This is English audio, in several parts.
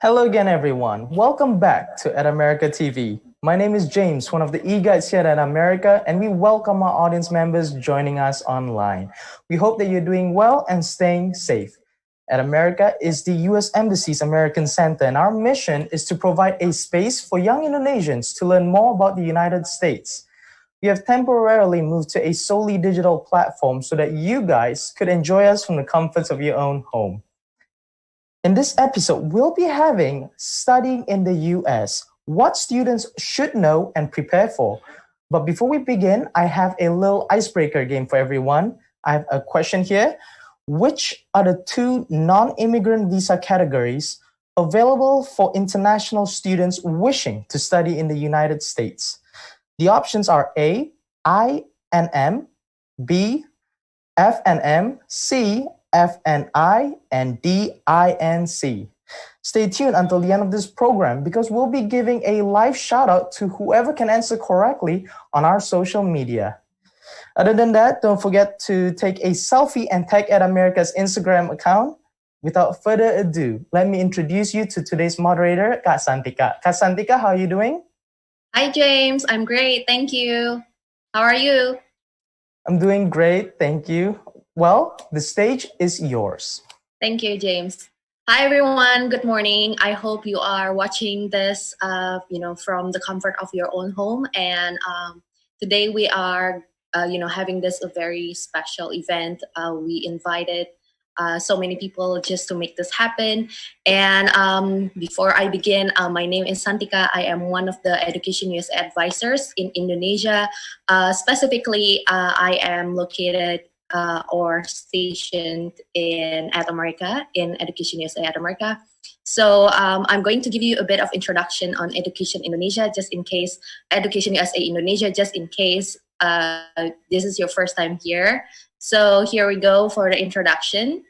Hello again, everyone. Welcome back to At America TV. My name is James, one of the e-guides here at America, and we welcome our audience members joining us online. We hope that you're doing well and staying safe. At America is the U.S. Embassy's American Center, and our mission is to provide a space for young Indonesians to learn more about the United States. We have temporarily moved to a solely digital platform so that you guys could enjoy us from the comforts of your own home. In this episode, we'll be having Studying in the US, what students should know and prepare for. But before we begin, I have a little icebreaker game for everyone. I have a question here. Which are the two non-immigrant visa categories available for international students wishing to study in the United States? The options are A, I and M, B, F and M, C, F and I, and D, I and C. Stay tuned until the end of this program because we'll be giving a live shout out to whoever can answer correctly on our social media. Other than that, don't forget to take a selfie and tag at America's Instagram account. Without further ado, let me introduce you to today's moderator, Kak Santika. Kak Santika, how are you doing? Hi, James. I'm great. Thank you. How are you? I'm doing great, thank you. Well, the stage is yours. Thank you, James. Hi, everyone. Good morning. I hope you are watching this, from the comfort of your own home. And today we are, having this a very special event. We invited so many people just to make this happen. And before I begin, my name is Santika. I am one of the Education US advisors in Indonesia. Specifically, I am located or stationed at America, in Education USA at America. So I'm going to give you a bit of introduction on Education Indonesia, just in case, Education USA Indonesia, just in case this is your first time here. So here we go for the introduction.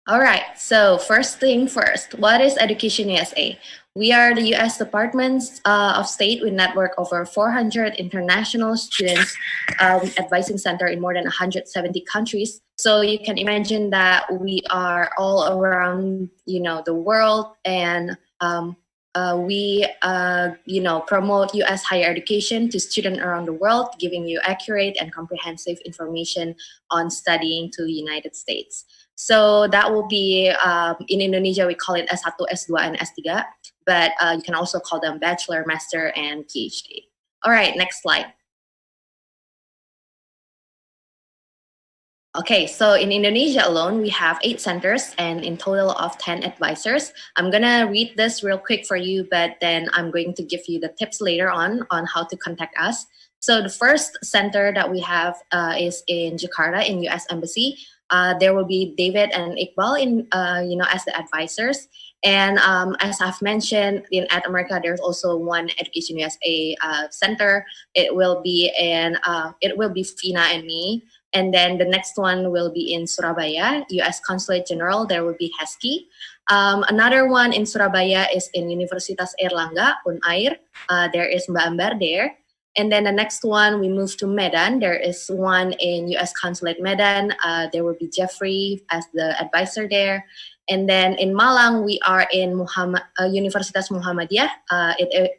All right, so first thing first, what is Education USA? We are the U.S. Department of State with network over 400 international students advising center in more than 170 countries. So you can imagine that we are all around, the world, and we, promote U.S. higher education to students around the world, giving you accurate and comprehensive information on studying to the United States. So that will be, in Indonesia, we call it S1, S2, and S3, but you can also call them Bachelor, Master, and PhD. All right, next slide. Okay, so in Indonesia alone, we have 8 centers and in total of 10 advisors. I'm gonna read this real quick for you, but then I'm going to give you the tips later on how to contact us. So the first center that we have is in Jakarta in US Embassy. There will be David and Iqbal as the advisors. And as I've mentioned, at America, there's also one Education USA center. It will be Fina and me. And then the next one will be in Surabaya, U.S. Consulate General. There will be Hesky. Another one in Surabaya is in Universitas Airlangga, Unair. There is Mbak Ambar there. And then the next one, we move to Medan. There is one in U.S. Consulate Medan. There will be Jeffrey as the advisor there. And then in Malang, we are in Universitas Muhammadiyah.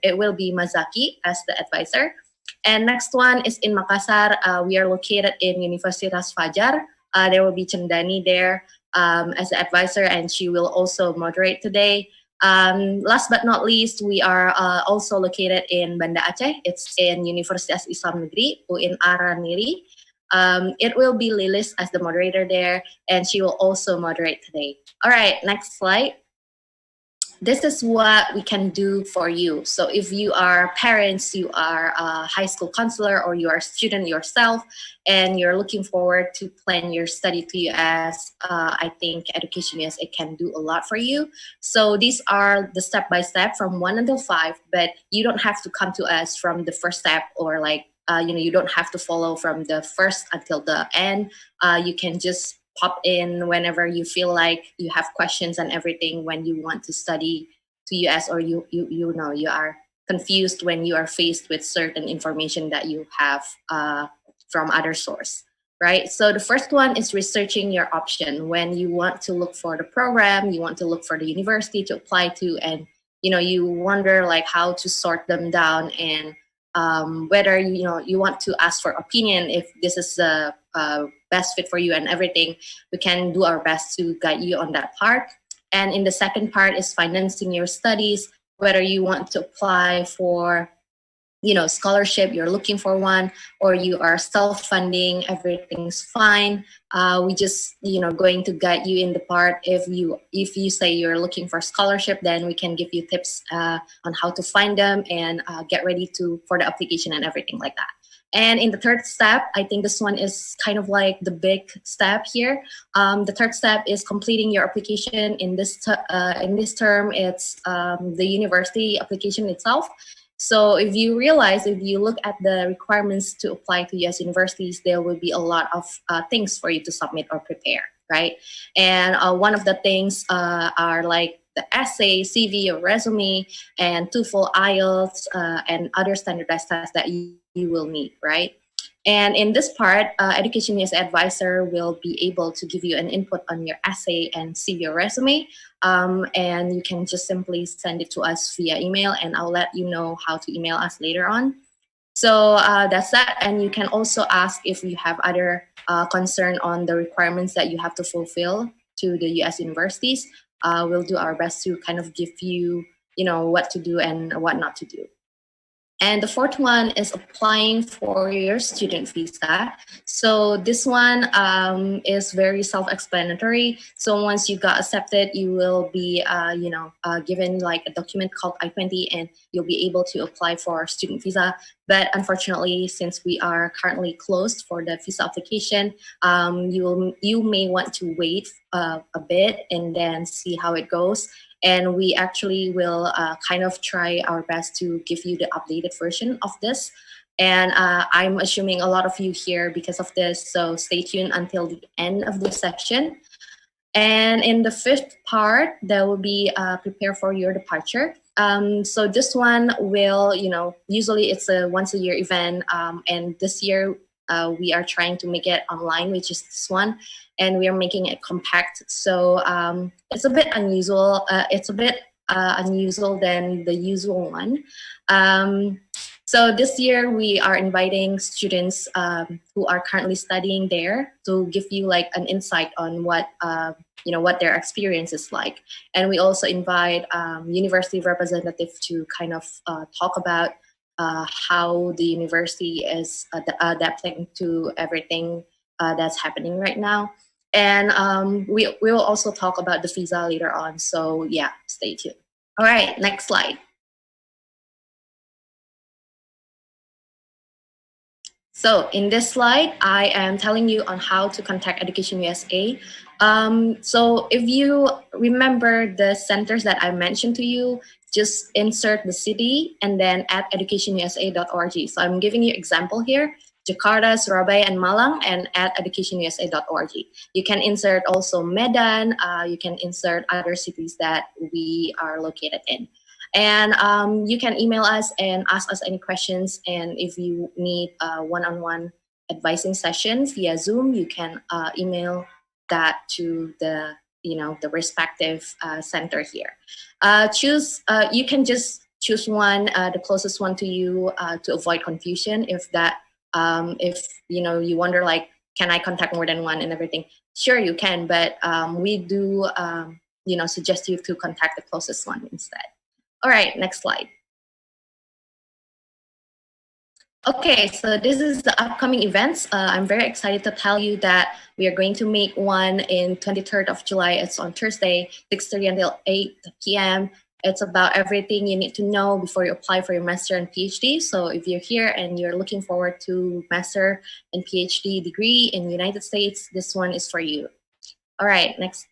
It will be Mazaki as the advisor. And next one is in Makassar. We are located in Universitas Fajar. There will be Cendani there as the advisor, and she will also moderate today. Last but not least, we are also located in Banda Aceh. It's in Universitas Islam Negeri, UIN Araniri. It will be Lilis as the moderator there, and she will also moderate today. All right, next slide. This is what we can do for you. So if you are parents, you are a high school counselor, or you are a student yourself, and you're looking forward to plan your study to US, I think Education USA can do a lot for you. So these are the step-by-step from 1 until 5, but you don't have to come to us from the first step, or you don't have to follow from the first until the end. You can just pop in whenever you feel like you have questions and everything when you want to study to US, or you are confused when you are faced with certain information that you have from other source. right? So the first one is researching your option. When you want to look for the program, you want to look for the university to apply to, and you wonder like how to sort them down, and whether you want to ask for opinion if this is the best fit for you and everything. We can do our best to guide you on that part. And in the second part is financing your studies, whether you want to apply for scholarship, you're looking for one, or you are self-funding, everything's fine. We just going to guide you in the part. If you say you're looking for scholarship, then we can give you tips on how to find them and get ready for the application and everything like that. And in the third step, I think this one is kind of like the big step here. The third step is completing your application. In this term, it's the university application itself. So if you look at the requirements to apply to US universities, there will be a lot of things for you to submit or prepare, right? And one of the things are like the essay, CV, or resume, and TOEFL, IELTS, and other standardized tests that you will need, right? And in this part, Education USA Advisor will be able to give you an input on your essay and CV or resume. And you can just simply send it to us via email, and I'll let you know how to email us later on. So that's that. And you can also ask if you have other concern on the requirements that you have to fulfill to the US universities. We'll do our best to kind of give you, what to do and what not to do. And the fourth one is applying for your student visa. So this one is very self-explanatory. So once you got accepted, you will be, given like a document called I-20, and you'll be able to apply for student visa. But unfortunately, since we are currently closed for the visa application, you may want to wait a bit and then see how it goes. And we actually will kind of try our best to give you the updated version of this. And I'm assuming a lot of you here because of this, so stay tuned until the end of this section. And in the fifth part, there will be prepare for your departure. So this one will, usually it's a once a year event. And this year we are trying to make it online, which is this one. And we are making it compact. So it's a bit unusual. Unusual than the usual one. So this year we are inviting students who are currently studying there to give you like an insight on what their experience is like. And we also invite university representative to kind of talk about how the university is adapting to everything that's happening right now. And we will also talk about the visa later on. So yeah, stay tuned. All right, next slide. So in this slide, I am telling you on how to contact Education USA. So if you remember the centers that I mentioned to you, just insert the city and then at educationusa.org. So I'm giving you example here. Jakarta, Surabaya, and Malang, and at educationusa.org. You can insert also Medan, you can insert other cities that we are located in. And you can email us and ask us any questions. And if you need one-on-one advising sessions via Zoom, you can email that to the respective center here. You can just choose one, the closest one to you, to avoid confusion. If you wonder like, can I contact more than one and everything? Sure, you can, but we do suggest you to contact the closest one instead. All right, next slide. Okay, so this is the upcoming events. I'm very excited to tell you that we are going to make one in 23rd of July. It's on Thursday, 6:30 until 8 p.m. It's about everything you need to know before you apply for your master and PhD. So if you're here and you're looking forward to master and PhD degree in the United States, this one is for you. All right, next.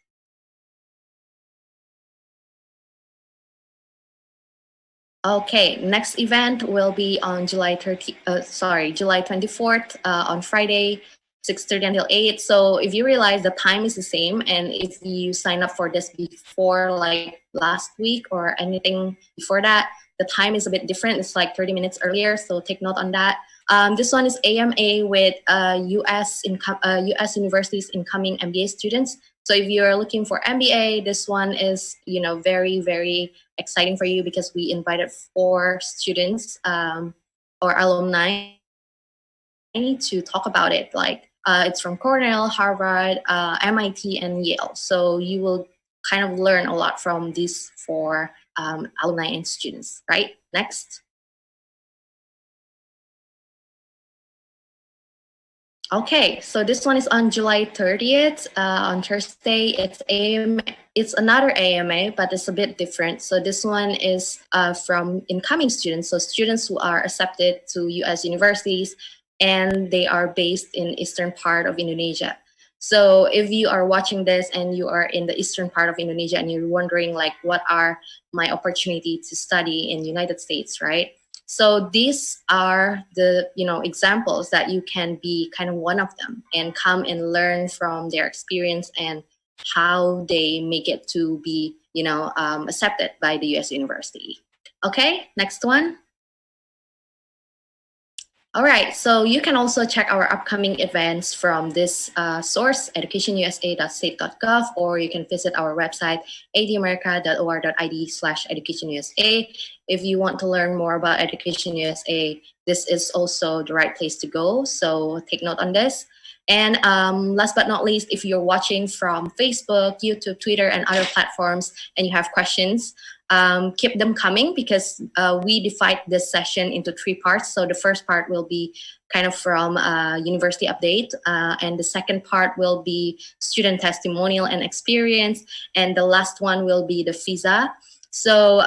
Okay, next event will be on July 24th on Friday, 6:30 until 8. So if you realize the time is the same, and if you sign up for this before like last week or anything before that, the time is a bit different. It's like 30 minutes earlier, so take note on that. This one is AMA with US universities incoming MBA students. So if you're looking for MBA, this one is very, very exciting for you because we invited 4 students or alumni to talk about it. Like it's from Cornell, Harvard, MIT, and Yale. So you will kind of learn a lot from these 4 alumni and students, right? Next. Okay, so this one is on July 30th, on Thursday. It's another AMA, but it's a bit different. So this one is from incoming students, so students who are accepted to US universities, and they are based in eastern part of Indonesia. So if you are watching this and you are in the eastern part of Indonesia and you're wondering like, what are my opportunity to study in United States, right? So these are the examples that you can be kind of one of them and come and learn from their experience and how they make it to be accepted by the US university. Okay, next one. All right, so you can also check our upcoming events from this source, educationusa.state.gov, or you can visit our website, adamerica.or.id/educationusa. If you want to learn more about Education USA, this is also the right place to go, so take note on this. And last but not least, if you're watching from Facebook, YouTube, Twitter, and other platforms, and you have questions, keep them coming because we divide this session into 3 parts. So the first part will be kind of from university update, and the second part will be student testimonial and experience, and the last one will be the visa. So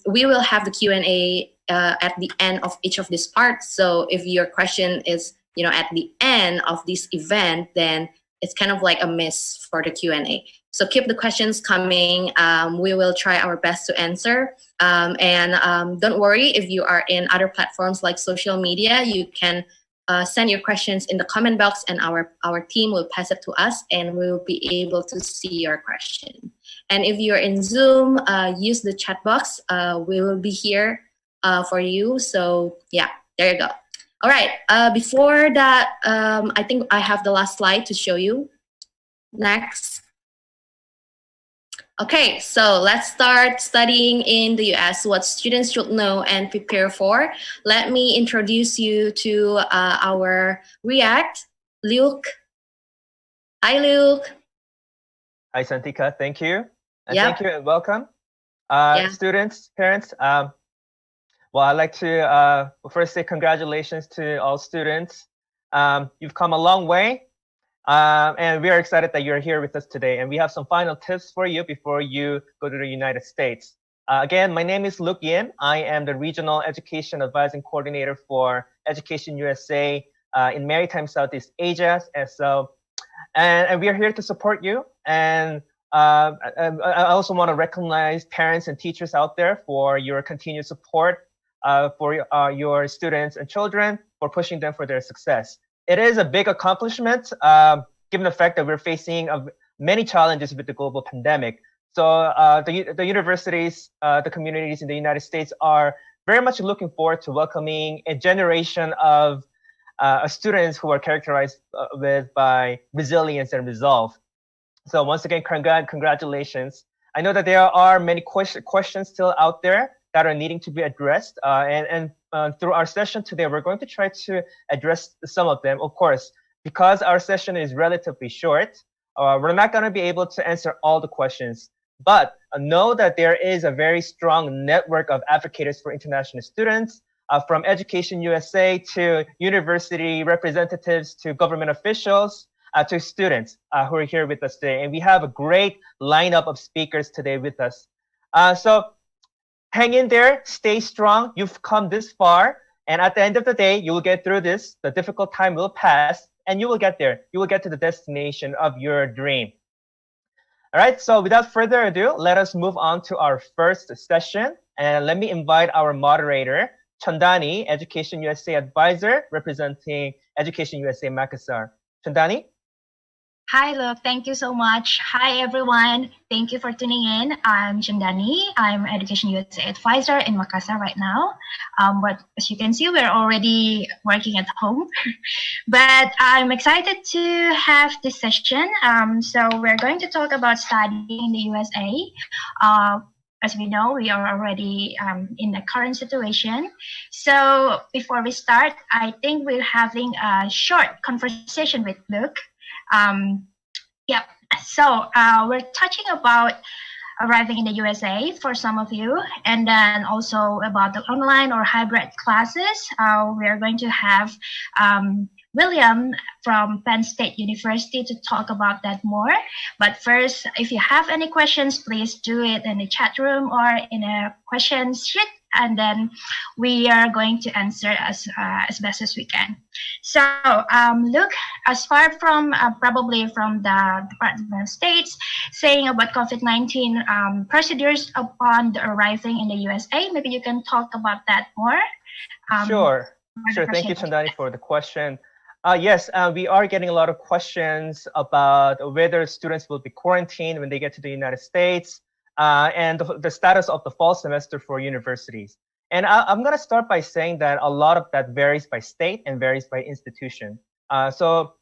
we will have the Q&A at the end of each of these parts. So if your question is at the end of this event, then it's kind of like a miss for the Q&A. So keep the questions coming. We will try our best to answer. And don't worry if you are in other platforms like social media, you can send your questions in the comment box and our team will pass it to us and we will be able to see your question. And if you're in Zoom, use the chat box. We will be here for you. So yeah, there you go. All right, before that, I think I have the last slide to show you. Next. Okay, so let's start studying in the US, what students should know and prepare for. Let me introduce you to our React, Luke. Hi, Luke. Hi, Santika. Thank you. And Yep. thank you and welcome. Yeah. Students, parents, well, I'd like to first say congratulations to all students. You've come a long way. And we are excited that you're here with us today. And we have some final tips for you before you go to the United States. Again, my name is Luke Yin. I am the Regional Education Advising Coordinator for Education USA in Maritime Southeast Asia. And we are here to support you. And I also want to recognize parents and teachers out there for your continued support for your students and children, for pushing them for their success. It is a big accomplishment, given the fact that we're facing many challenges with the global pandemic. So the universities, the communities in the United States are very much looking forward to welcoming a generation of students who are characterized by resilience and resolve. So once again, congratulations. I know that there are many questions still out there that are needing to be addressed. And through our session today, we're going to try to address some of them. Of course, because our session is relatively short, we're not going to be able to answer all the questions. But know that there is a very strong network of advocates for international students, from Education USA to university representatives to government officials to students who are here with us today. And we have a great lineup of speakers today with us. So hang in there, stay strong. You've come this far. And at the end of the day, you will get through this. The difficult time will pass and you will get there. You will get to the destination of your dream. All right, so without further ado, let us move on to our first session. And let me invite our moderator, Chandani, Education USA Advisor, representing Education USA Makassar. Chandani? Hi, look, thank you so much. Hi, everyone. Thank you for tuning in. I'm Chandani. I'm Education USA Advisor in Makassar right now. But as you can see, we're already working at home. But I'm excited to have this session. So we're going to talk about studying in the USA. As we know, we are already in the current situation. So before we start, I think we're having a short conversation with Luke. Yep. So we're touching about arriving in the USA for some of you, and then also about the online or hybrid classes. We are going to have William from Penn State University to talk about that more. But first, if you have any questions, please do it in the chat room or in a questions sheet, and then we are going to answer as best as we can. So, look, as far from probably from the Department of States saying about COVID-19 procedures upon the arriving in the USA, maybe you can talk about that more. Sure. Thank you, Chandani, for the question. Yes, we are getting a lot of questions about whether students will be quarantined when they get to the United States and the status of the fall semester for universities. And I'm going to start by saying that a lot of that varies by state and varies by institution. So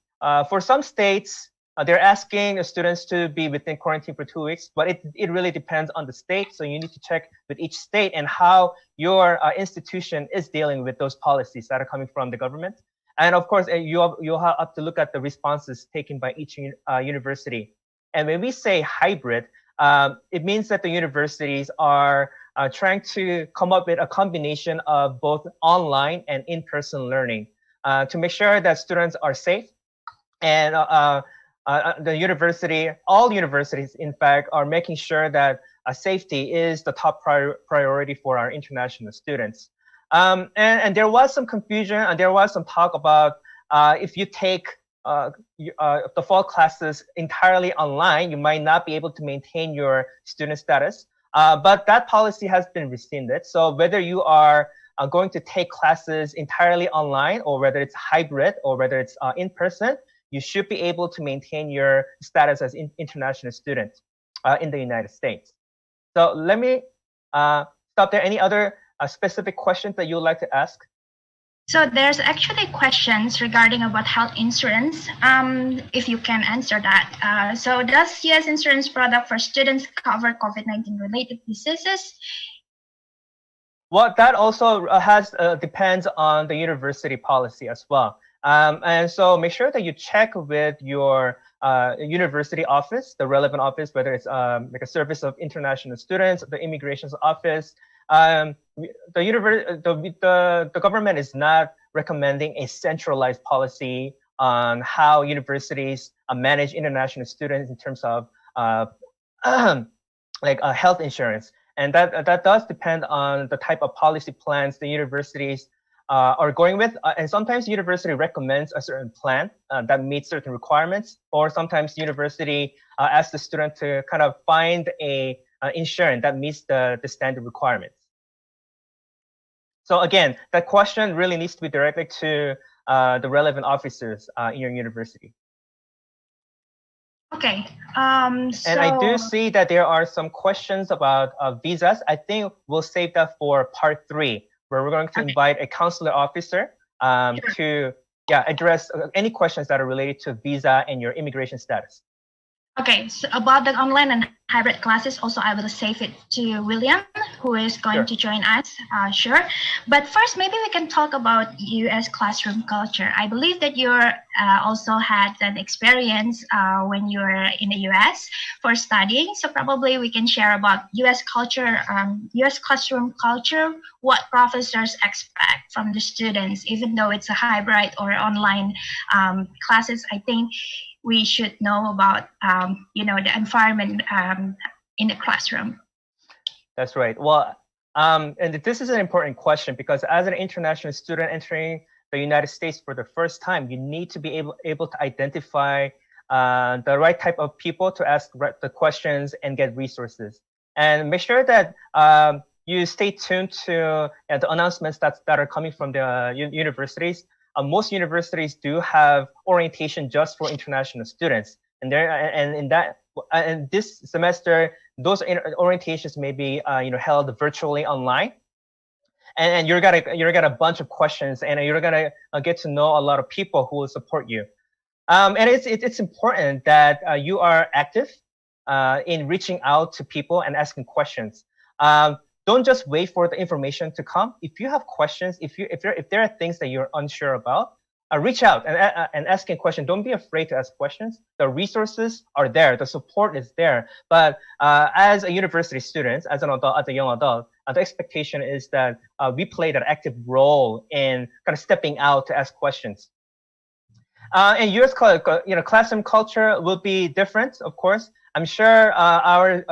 for some states, they're asking the students to be within quarantine for 2 weeks, but it really depends on the state. So you need to check with each state and how your institution is dealing with those policies that are coming from the government. And of course, you'll have to look at the responses taken by each university. And when we say hybrid, it means that the universities are trying to come up with a combination of both online and in-person learning to make sure that students are safe. And all universities, in fact, are making sure that safety is the top priority for our international students. And there was some confusion and there was some talk about if you take the fall classes entirely online, you might not be able to maintain your student status. But that policy has been rescinded. So whether you are going to take classes entirely online or whether it's hybrid or whether it's in person, you should be able to maintain your status as international student in the United States. So let me stop there. Any other specific questions that you would like to ask? So there's actually questions regarding about health insurance, if you can answer that. So does US insurance product for students cover COVID-19 related diseases? Well, that also depends on the university policy as well. And so make sure that you check with your university office, the relevant office, whether it's like a Service of International Students, the Immigrations Office. The government is not recommending a centralized policy on how universities manage international students in terms of health insurance. And that does depend on the type of policy plans the universities are going with. And sometimes university recommends a certain plan that meets certain requirements, or sometimes university asks the student to kind of find a insurance that meets the standard requirements. So again, that question really needs to be directed to the relevant officers in your university. Okay. And I do see that there are some questions about visas. I think we'll save that for part 3, where we're going to invite a consular officer to address any questions that are related to visa and your immigration status. Okay, so about the online and hybrid classes, also I will save it to William, who is going to join us, sure. But first, maybe we can talk about US classroom culture. I believe that you also had an experience when you were in the US for studying, so probably we can share about US culture, US classroom culture, what professors expect from the students, even though it's a hybrid or online classes. I think we should know about, the environment in the classroom. That's right. Well, and this is an important question because as an international student entering the United States for the first time, you need to be able to identify the right type of people to ask the questions and get resources. And make sure that you stay tuned to the announcements that are coming from the universities. Most universities do have orientation just for international students. and in that and this semester, those orientations may be held virtually online. And you're gonna a bunch of questions, and you're gonna get to know a lot of people who will support you. And it's important that you are active in reaching out to people and asking questions. Don't just wait for the information to come. If you have questions, if there are things that you're unsure about, reach out and ask a question. Don't be afraid to ask questions. The resources are there. The support is there. But as a university student, as an adult, as a young adult, the expectation is that we play that active role in kind of stepping out to ask questions. And U.S. classroom culture will be different, of course. I'm sure our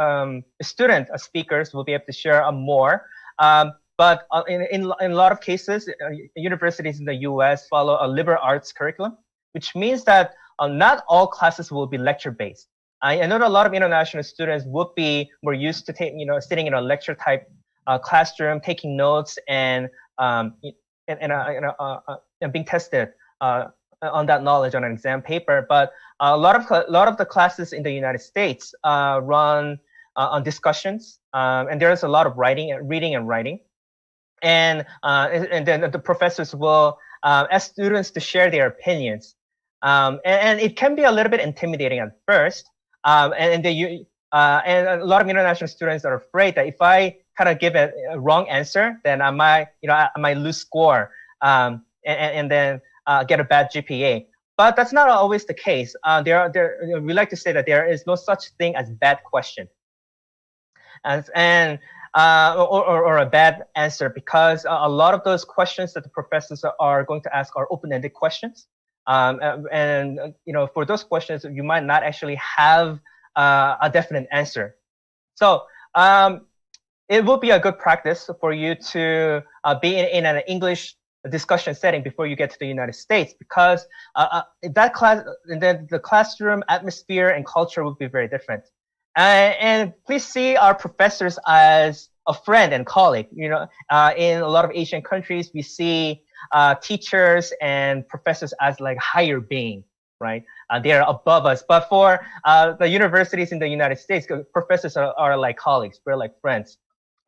student speakers will be able to share more. But in a lot of cases, universities in the U.S. follow a liberal arts curriculum, which means that not all classes will be lecture-based. I know that a lot of international students would be more used to sitting in a lecture-type classroom, taking notes, and being tested on that knowledge on an exam paper. But a lot of the classes in the United States run on discussions, and there's a lot of reading and writing. And then the professors will ask students to share their opinions, and it can be a little bit intimidating at first. And a lot of international students are afraid that if I kind of give a wrong answer, then I might lose score, and then get a bad GPA. But that's not always the case. We like to say that there is no such thing as bad question, or a bad answer, because a lot of those questions that the professors are going to ask are open-ended questions. And for those questions, you might not actually have a definite answer. So it will be a good practice for you to be in an English discussion setting before you get to the United States, because that class, and then the classroom atmosphere and culture will be very different. And please see our professors as a friend and colleague. In a lot of Asian countries, we see teachers and professors as like higher being, right? They are above us. But for the universities in the United States, professors are like colleagues. We're like friends.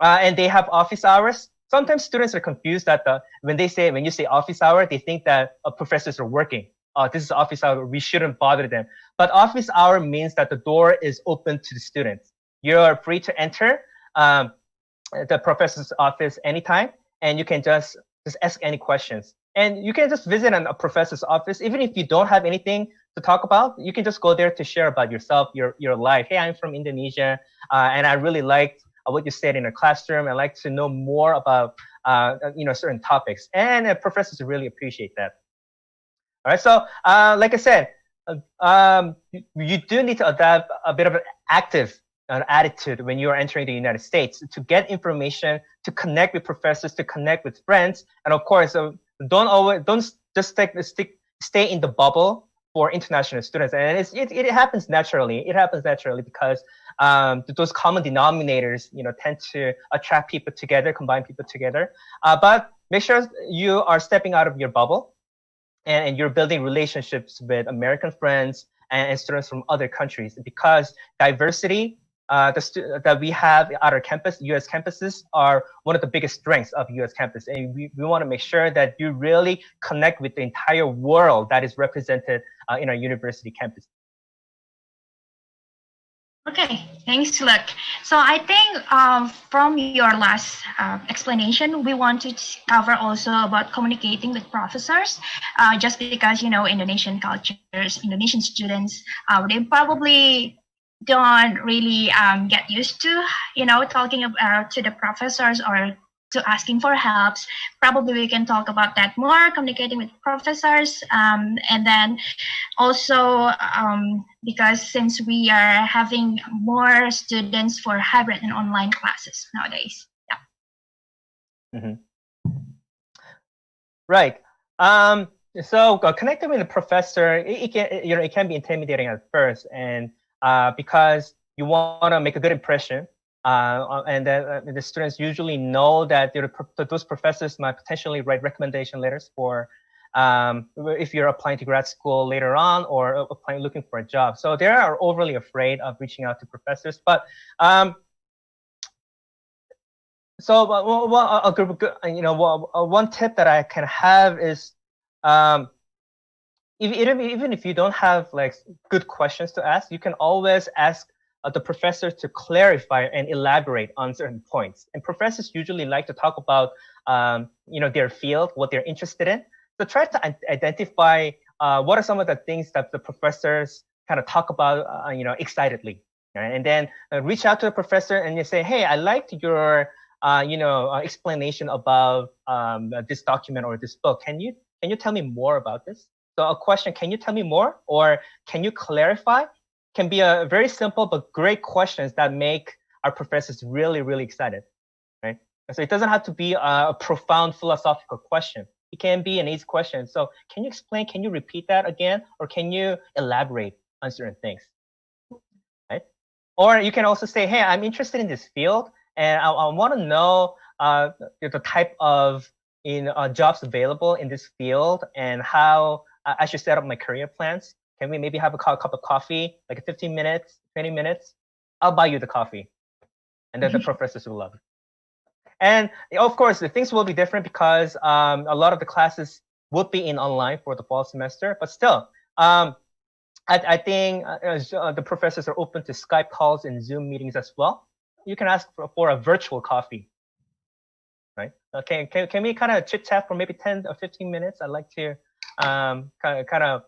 And they have office hours. Sometimes students are confused that when you say office hour, they think that professors are working. This is office hour, we shouldn't bother them. But office hour means that the door is open to the students. You're free to enter the professor's office anytime, and you can just ask any questions. And you can just visit a professor's office, even if you don't have anything to talk about. You can just go there to share about yourself, your life. Hey, I'm from Indonesia, and I really liked what you said in a classroom. I'd like to know more about certain topics, and professors really appreciate that. All right, so like I said, you do need to adopt a bit of an active attitude when you are entering the United States to get information, to connect with professors, to connect with friends, and of course, don't just stay in the bubble for international students. And it happens naturally. It happens naturally because those common denominators, tend to attract people together, combine people together. But make sure you are stepping out of your bubble, and you're building relationships with American friends and students from other countries, because diversity that we have at our campus, U.S. campuses, are one of the biggest strengths of U.S. campus. And we want to make sure that you really connect with the entire world that is represented in our university campus. Okay, thanks, Luke. So I think from your last explanation, we want to cover also about communicating with professors, just because, Indonesian cultures, Indonesian students, they probably don't really get used to, talking to the professors or to asking for helps. Probably we can talk about that more, communicating with professors. And then also, because since we are having more students for hybrid and online classes nowadays. Yeah. Mm-hmm. Right. So connecting with a professor, it can be intimidating at first, and because you want to make a good impression. And then the students usually know that those professors might potentially write recommendation letters for if you're applying to grad school later on or looking for a job. So they are overly afraid of reaching out to professors. But so one tip that I can have is even if you don't have like good questions to ask, you can always ask the professor to clarify and elaborate on certain points. And professors usually like to talk about their field, what they're interested in. So try to identify what are some of the things that the professors kind of talk about excitedly, right? And then reach out to the professor and you say, hey, I liked your explanation about this document or this book. Can you tell me more about this? So a question, can you tell me more? Or can you clarify? Can be a very simple but great questions that make our professors really, really excited, right? And so it doesn't have to be a profound philosophical question. It can be an easy question. So can you explain, can you repeat that again? Or can you elaborate on certain things, right? Or you can also say, hey, I'm interested in this field and I want to know the type of jobs available in this field and how I should set up my career plans. Can we maybe have a cup of coffee, like 15 minutes, 20 minutes? I'll buy you the coffee. And then the professors will love it. And of course, the things will be different because a lot of the classes would be in online for the fall semester. But still, I think the professors are open to Skype calls and Zoom meetings as well. You can ask for a virtual coffee, right? Okay, can we kind of chit chat for maybe 10 or 15 minutes? I'd like to kind of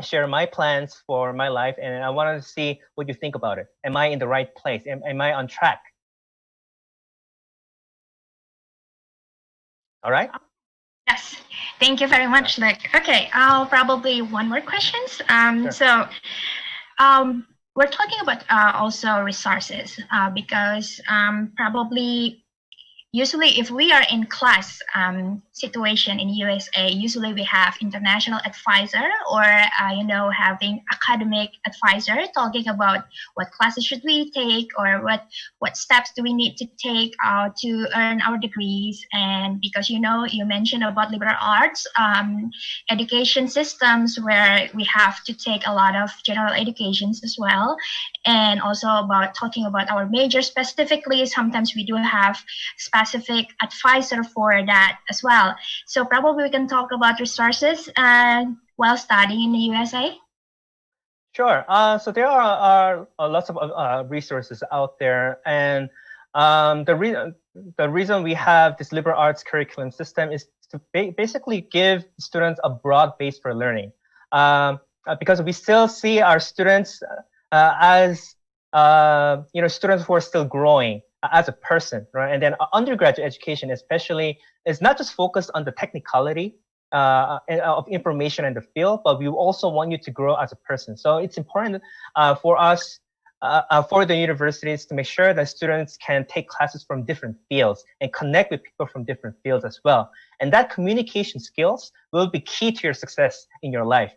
share my plans for my life, and I wanted to see what you think about it. Am I in the right place? Am I on track? All right. Yes, thank you very much, Nick. Okay, I'll probably one more questions. Sure. So we're talking about also resources because probably usually if we are in class situation in USA, usually we have international advisor or having academic advisor talking about what classes should we take or what steps do we need to take to earn our degrees. And because you mentioned about liberal arts education systems where we have to take a lot of general educations as well, and also about talking about our major specifically, sometimes we do have specific advisor for that as well. So probably we can talk about resources while studying in the USA. Sure. So there are lots of resources out there, and the reason we have this liberal arts curriculum system is to basically give students a broad base for learning, because we still see our students as students who are still growing as a person, right? And then undergraduate education especially is not just focused on the technicality of information in the field, but we also want you to grow as a person. So it's important for us, for the universities, to make sure that students can take classes from different fields and connect with people from different fields as well. And that communication skills will be key to your success in your life.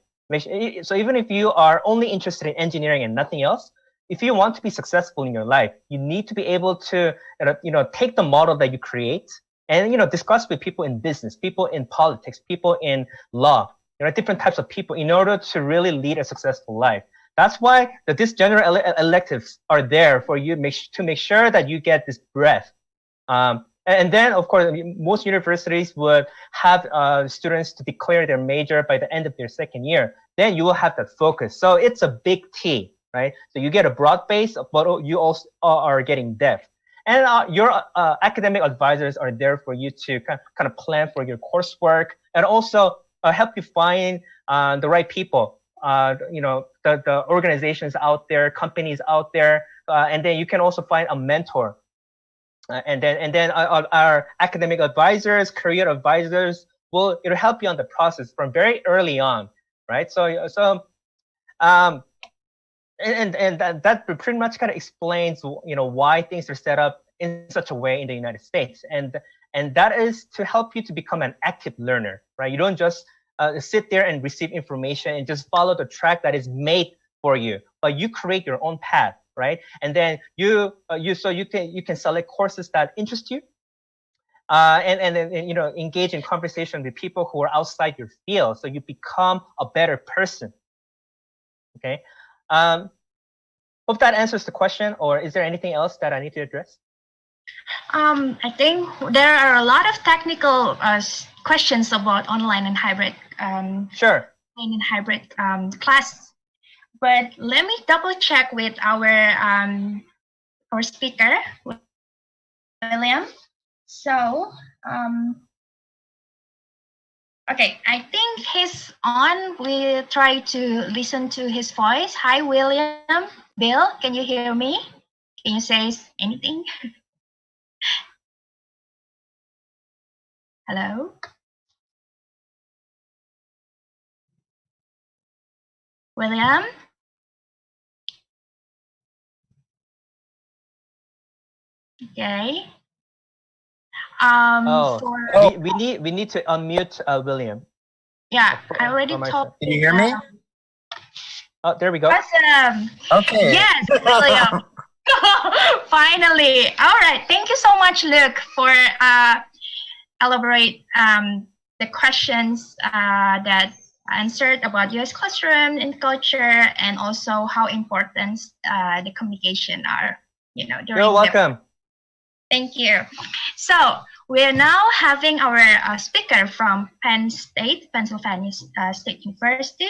So even if you are only interested in engineering and nothing else, if you want to be successful in your life, you need to be able to, take the model that you create and, discuss with people in business, people in politics, people in law, different types of people in order to really lead a successful life. That's why these general electives are there for you to make sure that you get this breadth. And then, of course, most universities would have students to declare their major by the end of their second year. Then you will have that focus. So it's a big T, right? So you get a broad base, but you also are getting depth. And your academic advisors are there for you to kind of plan for your coursework and also help you find the right people, the organizations out there, companies out there, and then you can also find a mentor. And then our academic advisors, career advisors will help you on the process from very early on, right? And that pretty much kind of explains why things are set up in such a way in the United States, and that is to help you to become an active learner, right? You don't just sit there and receive information and just follow the track that is made for you, but you create your own path, right? And then you can select courses that interest you, and engage in conversation with people who are outside your field, so you become a better person. Okay. Hope that answers the question. Or is there anything else that I need to address? I think there are a lot of technical questions about online and hybrid. Sure. Online and hybrid class, but let me double check with our speaker, William. So, okay, I think he's on. We'll try to listen to his voice. Hi, William. Bill, can you hear me? Can you say anything? Hello? William? Okay. We need to unmute William. Yeah, I already told. Can you hear me? Oh, there we go. Awesome. Okay. Yes, William. Finally. All right. Thank you so much, Luke, for elaborate the questions that answered about U.S. classroom and culture, and also how important the communication are. During You're welcome. Thank you. So we're now having our speaker from Penn State, Pennsylvania State University,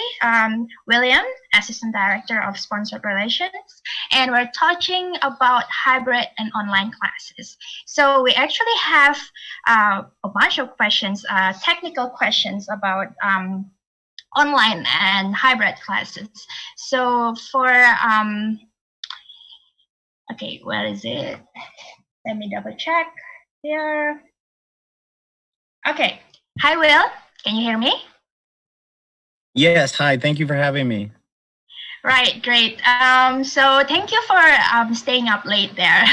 William, Assistant Director of Sponsored Relations, and we're talking about hybrid and online classes. So we actually have a bunch of questions, technical questions about online and hybrid classes. So for, okay, where is it? Let me double check here. Okay. Hi, Will. Can you hear me? Yes. Hi. Thank you for having me. Right. Great. So thank you for staying up late there.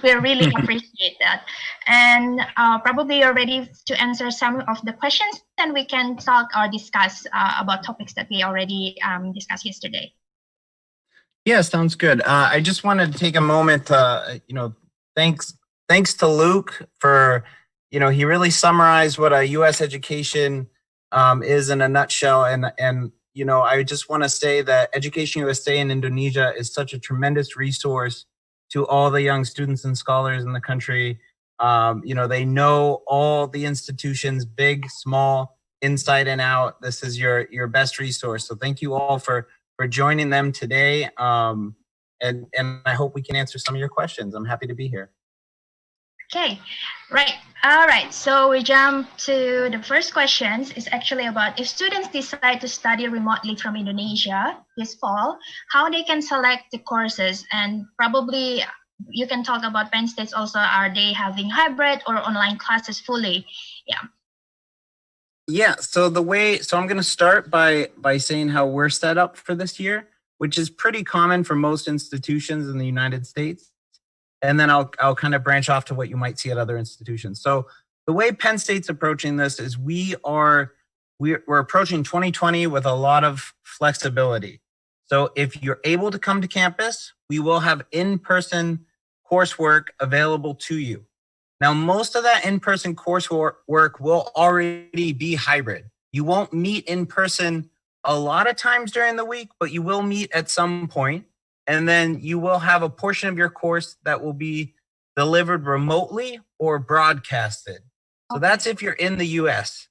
We really appreciate that. And probably you're ready to answer some of the questions, and we can talk or discuss about topics that we already discussed yesterday. Yeah, sounds good. I just wanted to take a moment to, thanks to Luke for, he really summarized what a U.S. education is in a nutshell. And I just want to say that Education USA in Indonesia is such a tremendous resource to all the young students and scholars in the country. They know all the institutions, big, small, inside and out. This is your best resource. So thank you all for joining them today. And I hope we can answer some of your questions. I'm happy to be here. Okay, right. All right, so we jump to the first questions. It's actually about if students decide to study remotely from Indonesia this fall, how they can select the courses, and probably you can talk about Penn State also. Are they having hybrid or online classes fully? Yeah, so I'm going to start by saying how we're set up for this year, which is pretty common for most institutions in the United States. And then I'll kind of branch off to what you might see at other institutions. So the way Penn State's approaching this is we're approaching 2020 with a lot of flexibility. So if you're able to come to campus, we will have in-person coursework available to you. Now, most of that in-person coursework will already be hybrid. You won't meet in person a lot of times during the week, but you will meet at some point. And then you will have a portion of your course that will be delivered remotely or broadcasted. So that's if you're in the US.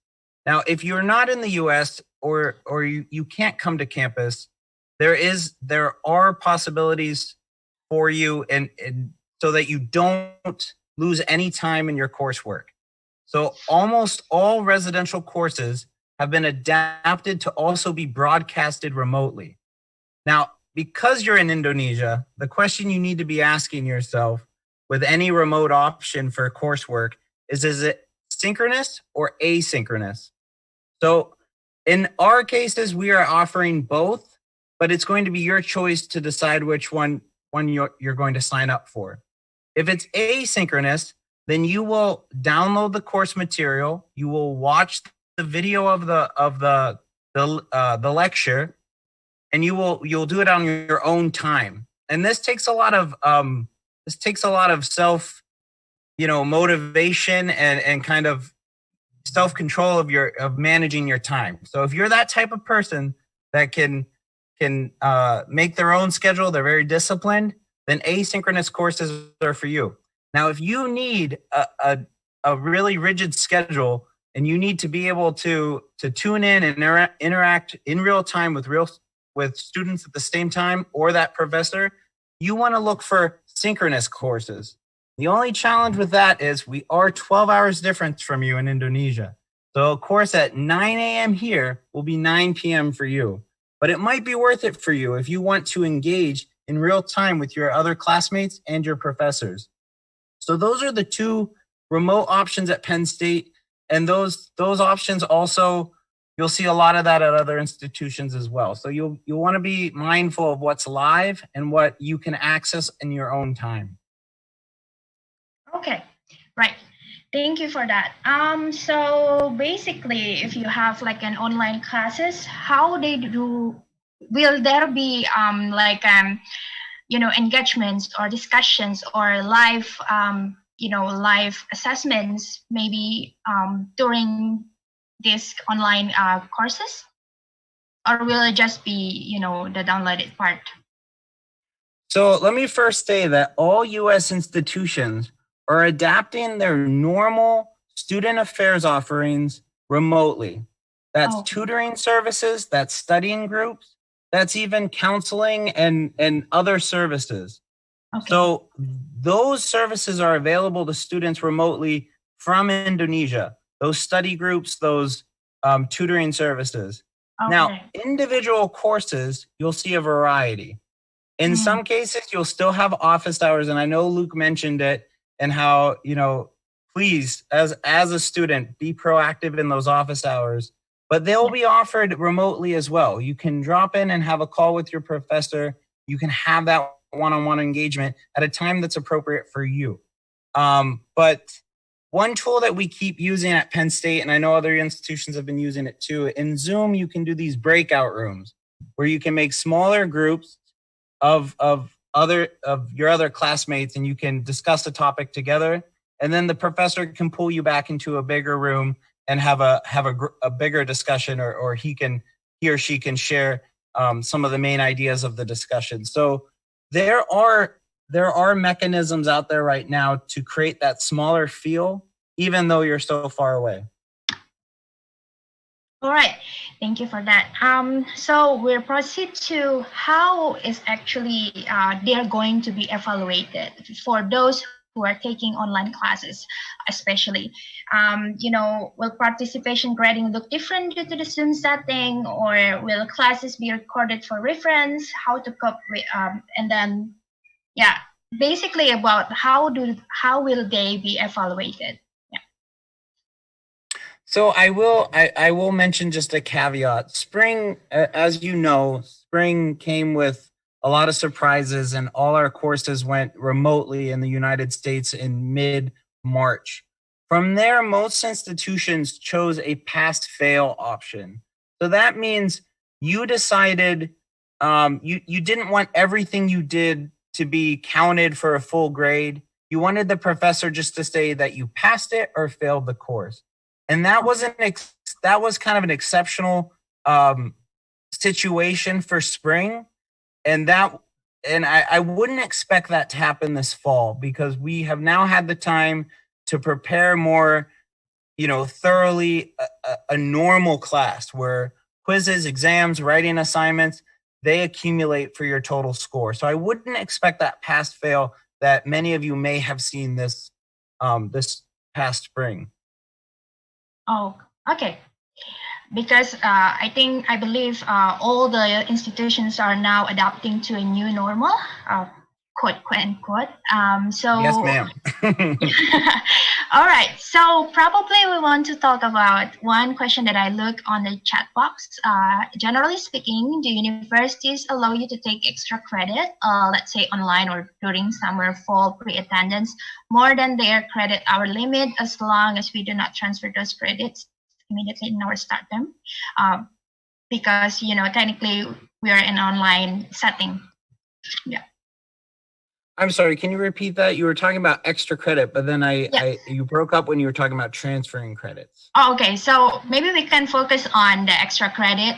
Now, if you're not in the US or you can't come to campus, there are possibilities for you and so that you don't lose any time in your coursework. So almost all residential courses have been adapted to also be broadcasted remotely. Now, because you're in Indonesia, the question you need to be asking yourself with any remote option for coursework is it synchronous or asynchronous? So in our cases, we are offering both, but it's going to be your choice to decide which one you're going to sign up for. If it's asynchronous, then you will download the course material, you will watch the video of the lecture, and you'll do it on your own time. And this takes a lot of motivation and kind of self-control of managing your time. So if you're that type of person that can make their own schedule, they're very disciplined, then asynchronous courses are for you. Now, if you need a really rigid schedule and you need to be able to tune in and interact in real time with students at the same time or that professor, you want to look for synchronous courses. The only challenge with that is we are 12 hours difference from you in Indonesia. So a course at 9 a.m. here will be 9 p.m. for you. But it might be worth it for you if you want to engage in real time with your other classmates and your professors. So those are the two remote options at Penn State. And those options also, you'll see a lot of that at other institutions as well. So you'll want to be mindful of what's live and what you can access in your own time. Okay, right. Thank you for that. So basically, if you have like an online classes, how they do, will there be engagements or discussions or live live assessments maybe during these online courses, or will it just be the downloaded part? So let me first say that all U.S. institutions are adapting their normal student affairs offerings remotely. That's tutoring services, that's studying groups, that's even counseling and other services. Okay. So those services are available to students remotely from Indonesia, those study groups, those tutoring services. Okay. Now, individual courses, you'll see a variety. In some cases, you'll still have office hours, and I know Luke mentioned it, and how, please, as a student, be proactive in those office hours, but they'll be offered remotely as well. You can drop in and have a call with your professor. You can have that one-on-one engagement at a time that's appropriate for you. But one tool that we keep using at Penn State, and I know other institutions have been using it too, in Zoom, you can do these breakout rooms where you can make smaller groups of your other classmates, and you can discuss the topic together, and then the professor can pull you back into a bigger room and have a bigger discussion, or he or she can share some of the main ideas of the discussion. So there are mechanisms out there right now to create that smaller feel, even though you're so far away. All right, thank you for that. So we'll proceed to how is actually they're going to be evaluated for those who are taking online classes, especially. Will participation grading look different due to the Zoom setting, or will classes be recorded for reference? How to cope with, and then, basically about how will they be evaluated? So I will mention just a caveat. Spring, as you know, spring came with a lot of surprises, and all our courses went remotely in the United States in mid-March. From there, most institutions chose a pass-fail option. So that means you decided you didn't want everything you did to be counted for a full grade. You wanted the professor just to say that you passed it or failed the course. And that was kind of an exceptional situation for spring, and I wouldn't expect that to happen this fall, because we have now had the time to prepare more, thoroughly a normal class where quizzes, exams, writing assignments, they accumulate for your total score. So I wouldn't expect that pass fail that many of you may have seen this past spring. Oh, okay. Because I believe all the institutions are now adapting to a new normal, quote unquote. So yes, ma'am. All right. So probably we want to talk about one question that I look on the chat box. Generally speaking, do universities allow you to take extra credit, let's say online or during summer, fall pre-attendance, more than their credit hour limit, as long as we do not transfer those credits immediately in our start term? Because, technically we are in online setting. Yeah. I'm sorry, can you repeat that? You were talking about extra credit, but then you broke up when you were talking about transferring credits. Oh, okay, so maybe we can focus on the extra credit.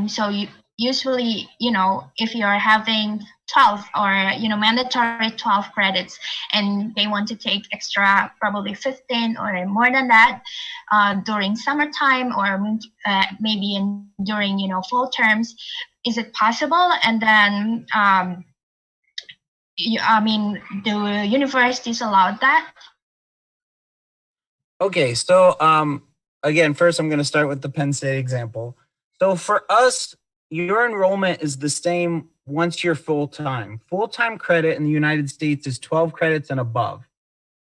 So you usually, if you're having 12 or, mandatory 12 credits and they want to take extra, probably 15 or more than that during summertime or maybe during, fall terms, is it possible? And then, the universities allowed that? Okay, so again, first I'm going to start with the Penn State example. So for us, your enrollment is the same once you're full-time. Full-time credit in the United States is 12 credits and above.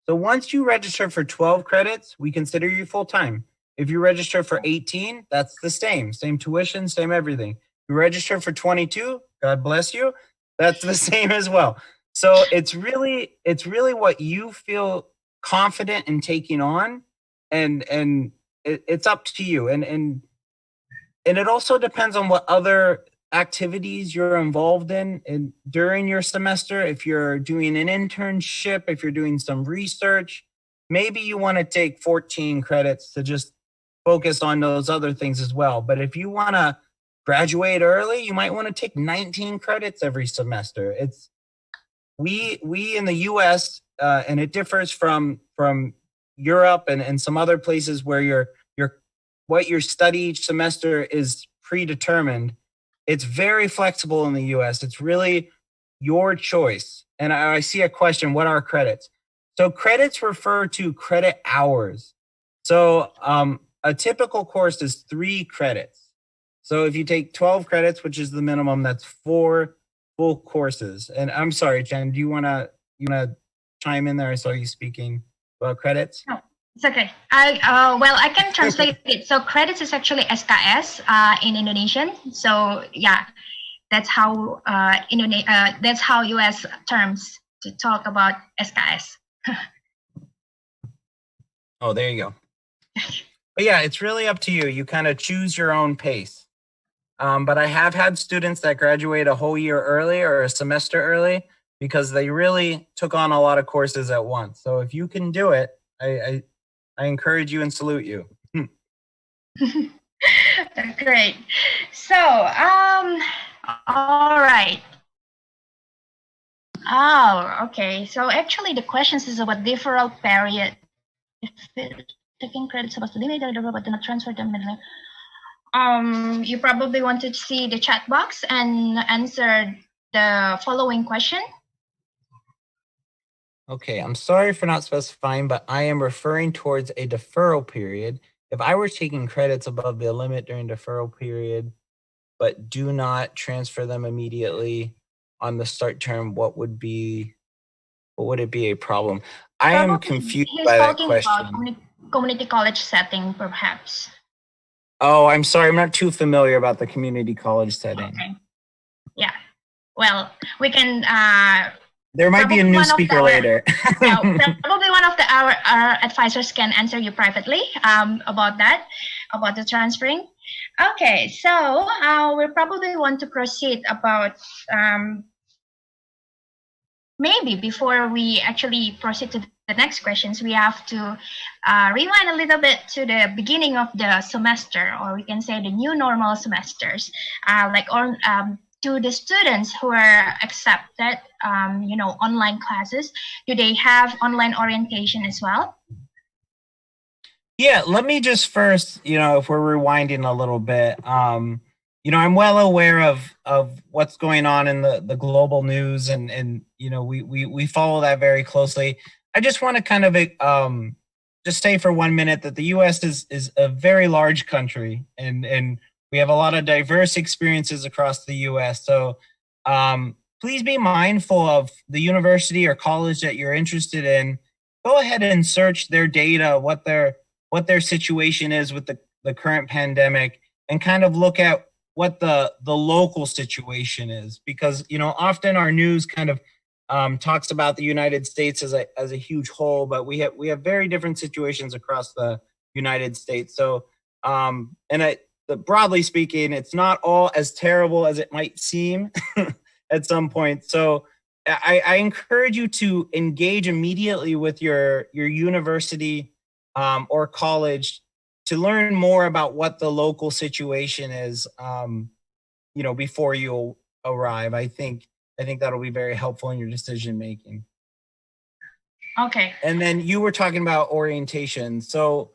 So once you register for 12 credits, we consider you full-time. If you register for 18, that's the same tuition, same everything. You register for 22, God bless you, that's the same as well. So it's really what you feel confident in taking on, and it's up to you. And it also depends on what other activities you're involved in during your semester. If you're doing an internship, if you're doing some research, maybe you want to take 14 credits to just focus on those other things as well. But if you want to graduate early, you might want to take 19 credits every semester. It's we in the US, and it differs from Europe and some other places where what you study each semester is predetermined. It's very flexible in the US. It's really your choice. And I see a question, what are credits? So credits refer to credit hours. So a typical course is 3 credits. So if you take 12 credits, which is the minimum, that's 4 full courses. And I'm sorry, Jen, do you want to chime in there? I saw you speaking about credits. No, it's okay. I can translate it. So credits is actually SKS in Indonesian. So yeah, that's how that's how US terms to talk about SKS. Oh, there you go. But yeah, it's really up to you. You kind of choose your own pace. But I have had students that graduate a whole year early or a semester early because they really took on a lot of courses at once. So if you can do it, I encourage you and salute you. Great. So, all right. Oh, okay. So actually the questions is about deferral period. If taking credits about the limit, but do not transfer them. You probably want to see the chat box and answer the following question. Okay, I'm sorry for not specifying, but I am referring towards a deferral period. If I were taking credits above the limit during deferral period, but do not transfer them immediately on the start term, what would it be a problem? I am confused by that question. About community college setting, perhaps. Oh, I'm sorry. I'm not too familiar about the community college setting. Okay. Yeah. Well, we can. There might be a new speaker later. Yeah, probably one of our advisors can answer you privately about that, about the transferring. Okay, so we probably want to proceed about maybe before we actually proceed to the next questions, we have to rewind a little bit to the beginning of the semester, or we can say the new normal semesters, to the students who are accepted, online classes. Do they have online orientation as well? Yeah, let me just first, if we're rewinding a little bit, I'm well aware of what's going on in the global news, and we follow that very closely. I just want to kind of just say for 1 minute that the U.S. is a very large country, and we have a lot of diverse experiences across the U.S. So please be mindful of the university or college that you're interested in. Go ahead and search their data, what their situation is with the current pandemic, and kind of look at what the local situation is, because often our news kind of talks about the United States as a huge whole, but we have very different situations across the United States. So broadly speaking, it's not all as terrible as it might seem at some point. So I encourage you to engage immediately with your university or college to learn more about what the local situation is, before you arrive. I think that'll be very helpful in your decision making. Okay. And then you were talking about orientation. So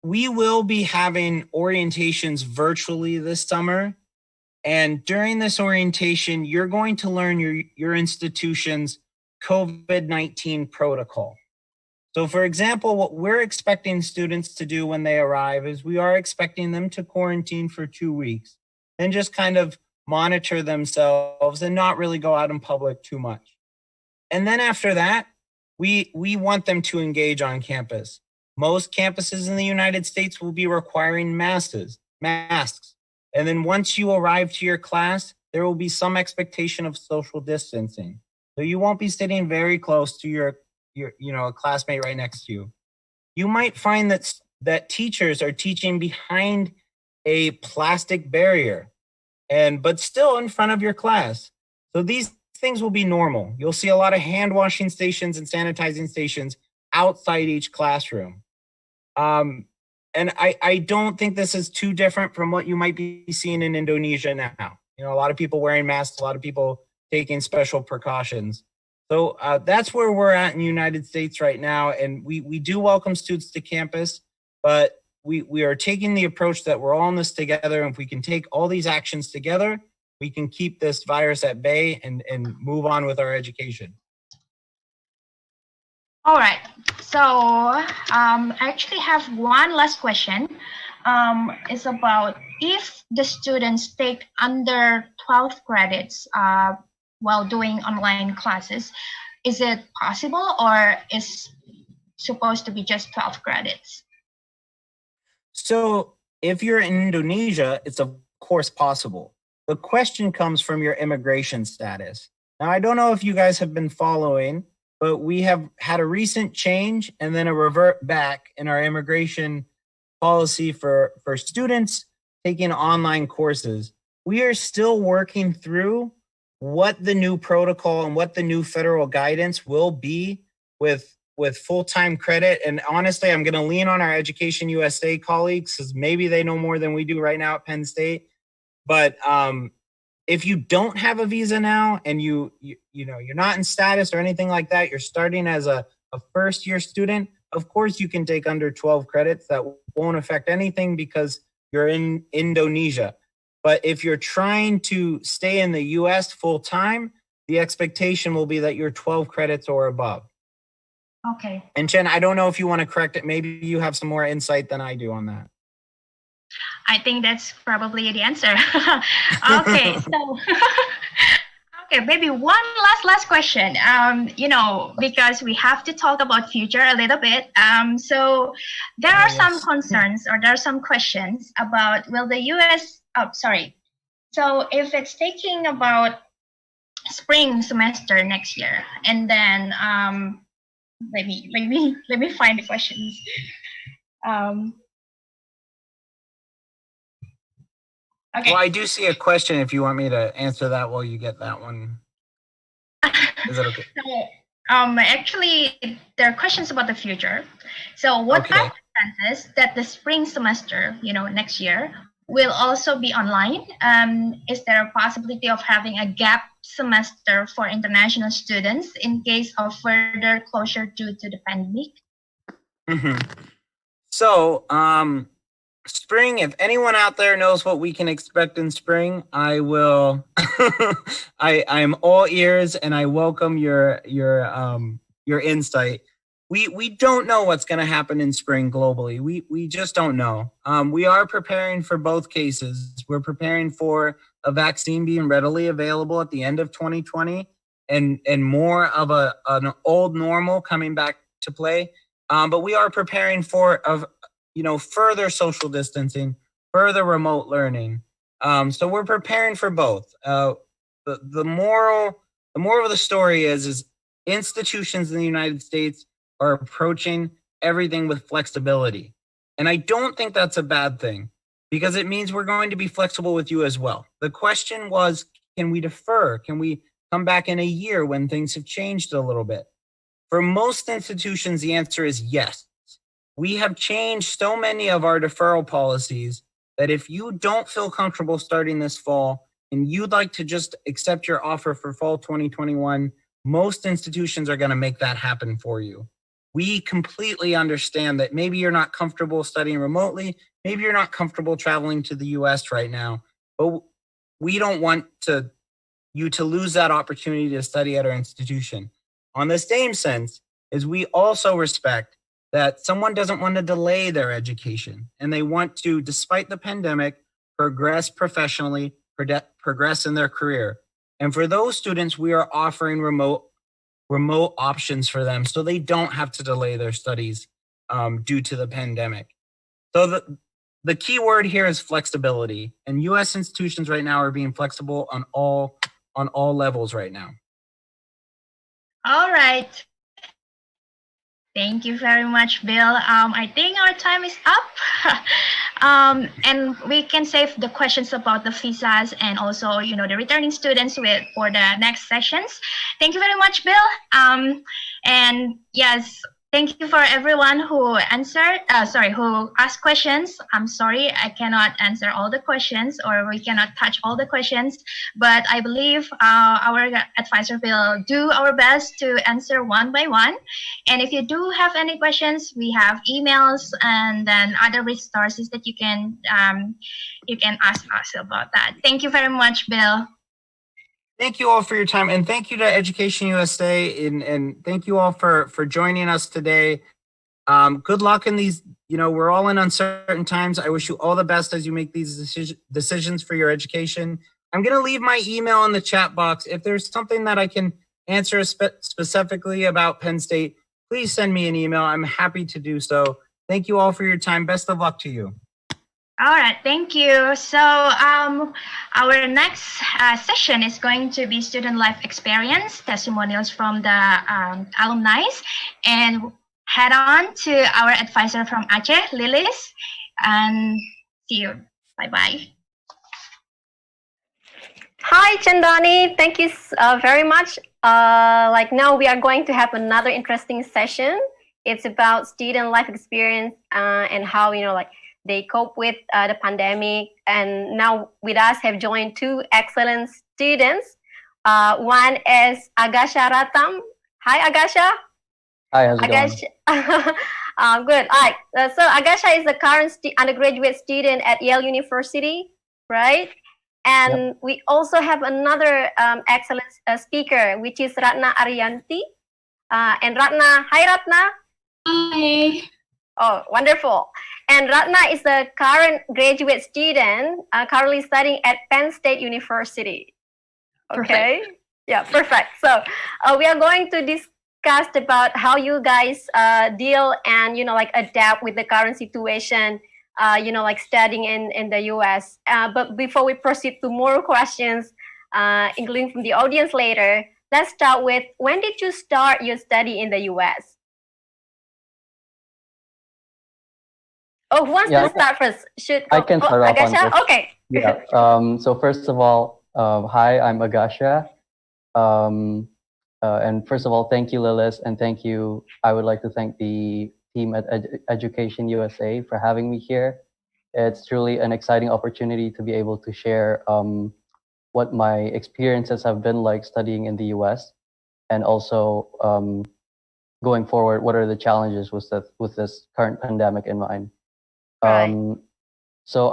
we will be having orientations virtually this summer. And during this orientation, you're going to learn your institution's COVID-19 protocol. So for example, what we're expecting students to do when they arrive is we are expecting them to quarantine for 2 weeks and just kind of monitor themselves and not really go out in public too much. And then after that, we want them to engage on campus. Most campuses in the United States will be requiring masks. And then once you arrive to your class, there will be some expectation of social distancing. So you won't be sitting very close to your a classmate right next to you. You might find that teachers are teaching behind a plastic barrier, but still in front of your class. So these things will be normal. You'll see a lot of hand washing stations and sanitizing stations outside each classroom. And I don't think this is too different from what you might be seeing in Indonesia now. A lot of people wearing masks, a lot of people taking special precautions. So that's where we're at in the United States right now. And we do welcome students to campus, but we are taking the approach that we're all in this together. And if we can take all these actions together, we can keep this virus at bay and move on with our education. All right. So I actually have one last question. It's about if the students take under 12 credits while doing online classes, is it possible or is supposed to be just 12 credits? So if you're in Indonesia, it's of course possible. The question comes from your immigration status. Now, I don't know if you guys have been following, but we have had a recent change and then a revert back in our immigration policy for students taking online courses. We are still working through what the new protocol and what the new federal guidance will be with full-time credit. And honestly, I'm going to lean on our Education USA colleagues because maybe they know more than we do right now at Penn State. But if you don't have a visa now and you're not in status or anything like that, you're starting as a first-year student, of course you can take under 12 credits. That won't affect anything because you're in Indonesia. But if you're trying to stay in the US full-time, the expectation will be that you're 12 credits or above. Okay. And Chen, I don't know if you want to correct it. Maybe you have some more insight than I do on that. I think that's probably the answer. Okay, so okay, maybe one last question. Because we have to talk about future a little bit. So there are some concerns or there are some questions about will the US So if it's taking about spring semester next year, and then let me find the questions. Okay. Well, I do see a question if you want me to answer that while you get that one. Is that okay? So, actually, there are questions about the future. So what are the chances that the spring semester, next year, will also be online? Is there a possibility of having a gap semester for international students in case of further closure due to the pandemic? Mm-hmm. So, spring, if anyone out there knows what we can expect in spring, I will. I'm all ears and I welcome your insight. We don't know what's going to happen in spring globally. We just don't know. We are preparing for both cases. We're preparing for a vaccine being readily available at the end of 2020 and more of an old normal coming back to play. But we are preparing for further social distancing, further remote learning. So we're preparing for both. The moral of the story is institutions in the United States are approaching everything with flexibility. And I don't think that's a bad thing because it means we're going to be flexible with you as well. The question was, can we defer? Can we come back in a year when things have changed a little bit? For most institutions, the answer is yes. We have changed so many of our deferral policies that if you don't feel comfortable starting this fall and you'd like to just accept your offer for fall 2021, most institutions are going to make that happen for you. We completely understand that maybe you're not comfortable studying remotely, maybe you're not comfortable traveling to the US right now, but we don't want you to lose that opportunity to study at our institution. On the same sense, is we also respect that someone doesn't want to delay their education and they want to, despite the pandemic, progress professionally, progress in their career. And for those students, we are offering remote options for them so they don't have to delay their studies due to the pandemic. So the key word here is flexibility, and US institutions right now are being flexible on all levels right now. All right. Thank you very much, Bill. I think our time is up. And we can save the questions about the visas and also, the returning students for the next sessions. Thank you very much, Bill. And yes, thank you for everyone who who asked questions. I'm sorry, I cannot answer all the questions, or we cannot touch all the questions, but I believe our advisor will do our best to answer one by one. And if you do have any questions, we have emails and then other resources that you can ask us about that. Thank you very much, Bill. Thank you all for your time, and thank you to Education USA, and thank you all for joining us today. Good luck in these, we're all in uncertain times. I wish you all the best as you make these decisions for your education. I'm going to leave my email in the chat box. If there's something that I can answer specifically about Penn State, please send me an email. I'm happy to do so. Thank you all for your time. Best of luck to you. All right, thank you. So our next session is going to be student life experience, testimonials from the alumni, and head on to our advisor from Aceh, Lilis, and see you. Bye-bye. Hi, Chandani. Thank you very much. Now we are going to have another interesting session. It's about student life experience and how, they cope with the pandemic. And now with us have joined two excellent students. One is Agasha Ratam. Hi, Agasha. Hi, how's it going? Good. All right. So Agasha is the current undergraduate student at Yale University, right? And yep. We also have another excellent speaker, which is Ratna Ariyanti. And Ratna, hi Ratna. Hi. Oh, wonderful. And Ratna is the current graduate student, currently studying at Penn State University. Okay. Perfect. Yeah, perfect. So we are going to discuss about how you guys deal and, adapt with the current situation, studying in the US. But before we proceed to more questions, including from the audience later, let's start with, when did you start your study in the US? Oh, who wants to start first? I can start off on this. Okay. Yeah. So first of all, hi, I'm Agasha. And first of all, thank you, Lilis, and thank you. I would like to thank the team at Education USA for having me here. It's truly an exciting opportunity to be able to share what my experiences have been like studying in the US, and also going forward, what are the challenges with this current pandemic in mind. Right. So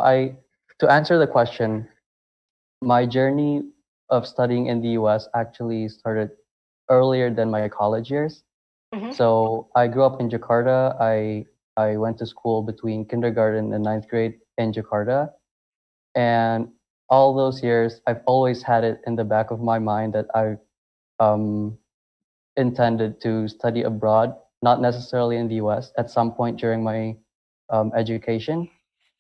to answer the question, my journey of studying in the US actually started earlier than my college years. Mm-hmm. So I grew up in Jakarta. I went to school between kindergarten and 9th grade in Jakarta. And all those years, I've always had it in the back of my mind that I've intended to study abroad, not necessarily in the US, at some point during my education.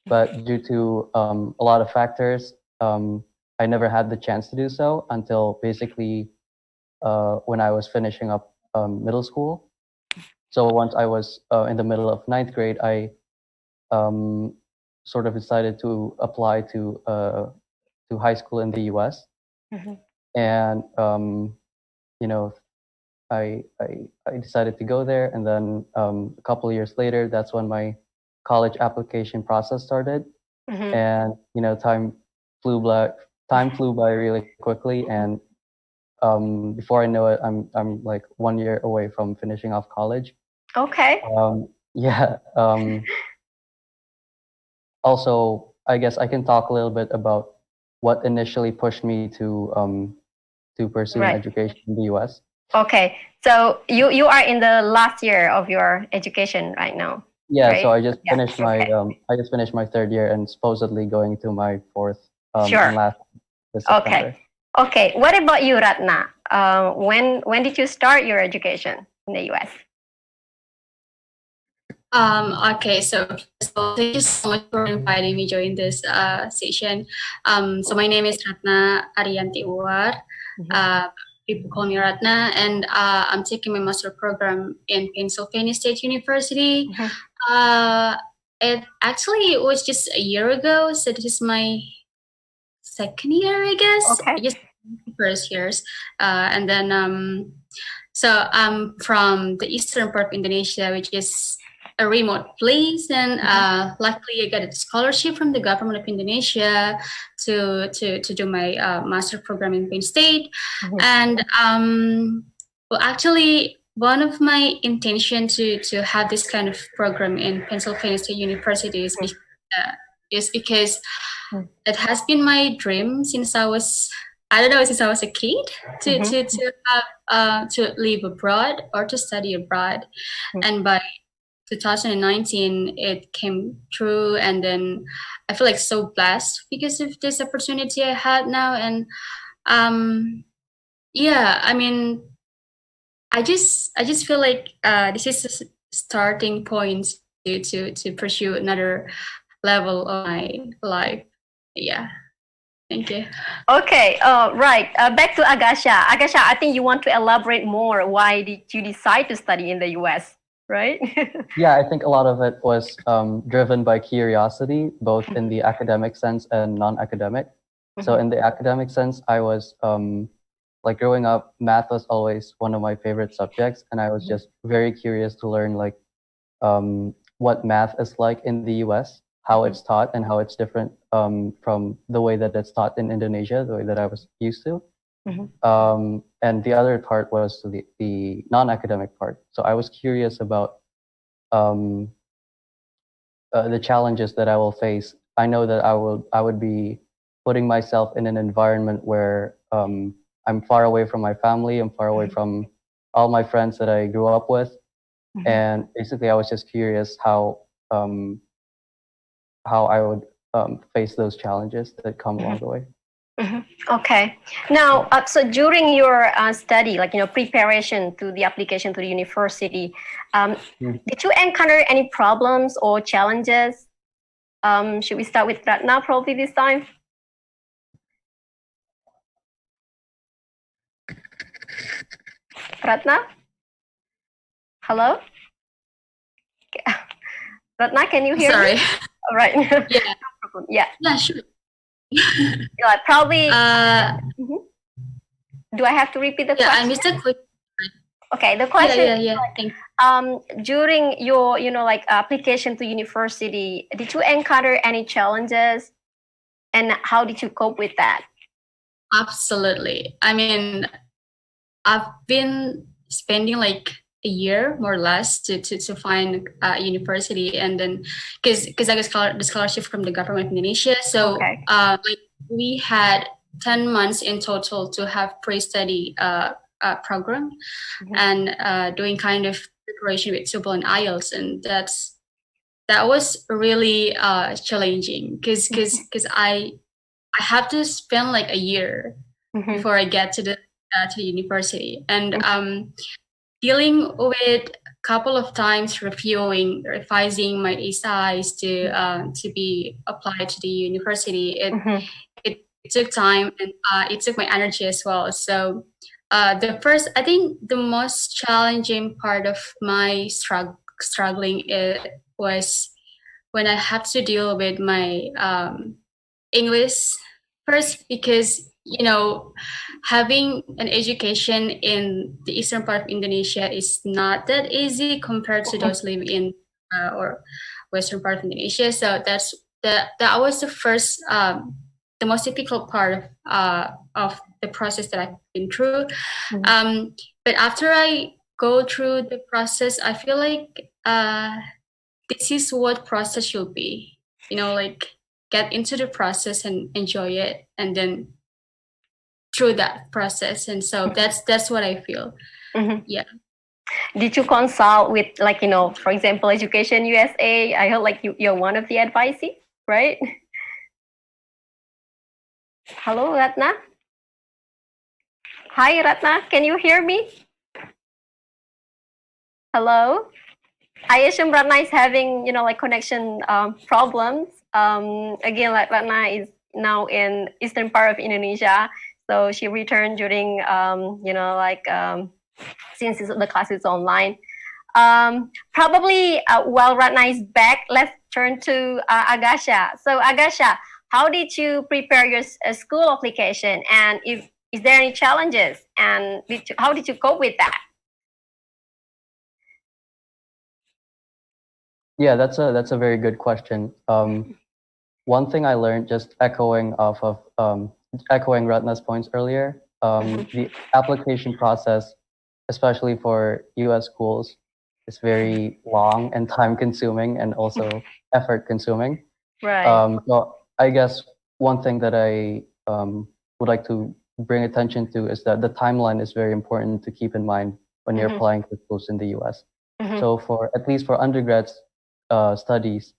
But due to a lot of factors, I never had the chance to do so until basically when I was finishing up middle school. So once I was in the middle of 9th grade, I sort of decided to apply to high school in the US. Mm-hmm. and you know, I decided to go there, and then a couple of years later, that's when my college application process started, Mhm. and you know, time flew by really quickly, and before I know it, I'm like 1 year away from finishing off college. Okay. Yeah. Also, I guess I can talk a little bit about what initially pushed me to pursue an Right. education in the U.S. Okay. So you are in the last year of your education right now. Yeah, so Right? I just Yeah, finished my okay. I just finished my third year and supposedly going to my fourth Sure. and last this September. Okay. Okay. What about you, Ratna? When did you start your education in the US? Okay, so first of all, thank you so much for inviting me join this session. So my name is Ratna Ariyanti Uwar. People call me Ratna, and I'm taking my master program in Pennsylvania State University. It was just a year ago, so this is my second year, I guess. Okay. Just first years, and then so I'm from the eastern part of Indonesia, which is a remote place, and luckily I got a scholarship from the government of Indonesia to do my master program in Penn State. And well, actually, one of my intention to have this kind of program in Pennsylvania State University is because it has been my dream since I was a kid to live abroad or to study abroad, and by 2019 it came true, and then I feel like so blessed because of this opportunity I had now. And yeah, I mean, I just feel like this is a starting point to pursue another level of my life. Yeah, thank you. Okay. Right. Back to Agasha. Agasha, I think you want to elaborate more. Why did you decide to study in the US? Right? Yeah, I think a lot of it was driven by curiosity, both in the academic sense and non-academic. So in the academic sense, I was like growing up, math was always one of my favorite subjects, and I was just very curious to learn like what math is like in the US, how it's taught, and how it's different from the way that it's taught in Indonesia, the way that I was used to. And the other part was the non-academic part. So I was curious about the challenges that I will face. I know that I would be putting myself in an environment where I'm far away from my family, I'm far away from all my friends that I grew up with, and basically I was just curious how I would face those challenges that come along the way. Okay. Now, so during your study, like preparation to the application to the university, did you encounter any problems or challenges? Should we start with Ratna probably this time? Ratna? Hello? Ratna, can you hear Sorry. me? All right. Yeah. No problem. Yeah. Yeah, sure. Yeah, probably. Do I have to repeat the Yeah, question? I missed a quick. Okay, the question. Yeah. Thank you. During your, application to university, did you encounter any challenges, and how did you cope with that? Absolutely. I mean, I've been spending like a year more or less to find a university, and then because I got the scholarship from the government of Indonesia, so like we had 10 months in total to have pre-study program and doing kind of preparation with TOEFL and IELTS, and that was really challenging because I have to spend like a year before I get to the university, and dealing with a couple of times revising my essays to be applied to the university. It took time, and it took my energy as well. So I think the most challenging part of my struggling was when I had to deal with my English first, because you know, having an education in the eastern part of Indonesia is not that easy compared to those living in or western part of Indonesia. So that was the first, the most difficult part of the process that I've been through. But after I go through the process, I feel like this is what process should be. You know, like get into the process and enjoy it, and then through that process. And so that's what I feel. Yeah. Did you consult with, like, for example, Education USA? I heard like you're one of the advisees, right? Hello, Ratna. Hi, Ratna. Can you hear me? Hello. I assume Ratna is having, like, connection problems. Again, like, Ratna is now in eastern part of Indonesia, so she returned during, since the class is online. Probably while Ratna is back, let's turn to Agasha. So Agasha, how did you prepare your school application, and is there any challenges, and how did you cope with that? Yeah, that's a very good question. One thing I learned, just echoing Ratna's points earlier, the application process, especially for U.S. schools, is very long and time consuming, and also effort consuming. Right. So I guess one thing that I would like to bring attention to is that the timeline is very important to keep in mind when you're applying for schools in the U.S. So at least for undergrads studies,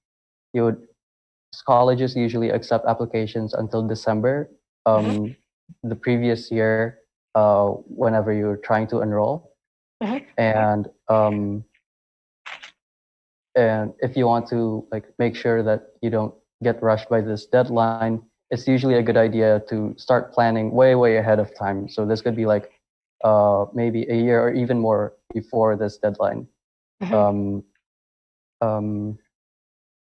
colleges usually accept applications until December the previous year, whenever you're trying to enroll. And if you want to, like, make sure that you don't get rushed by this deadline, it's usually a good idea to start planning way ahead of time. So this could be like maybe a year or even more before this deadline.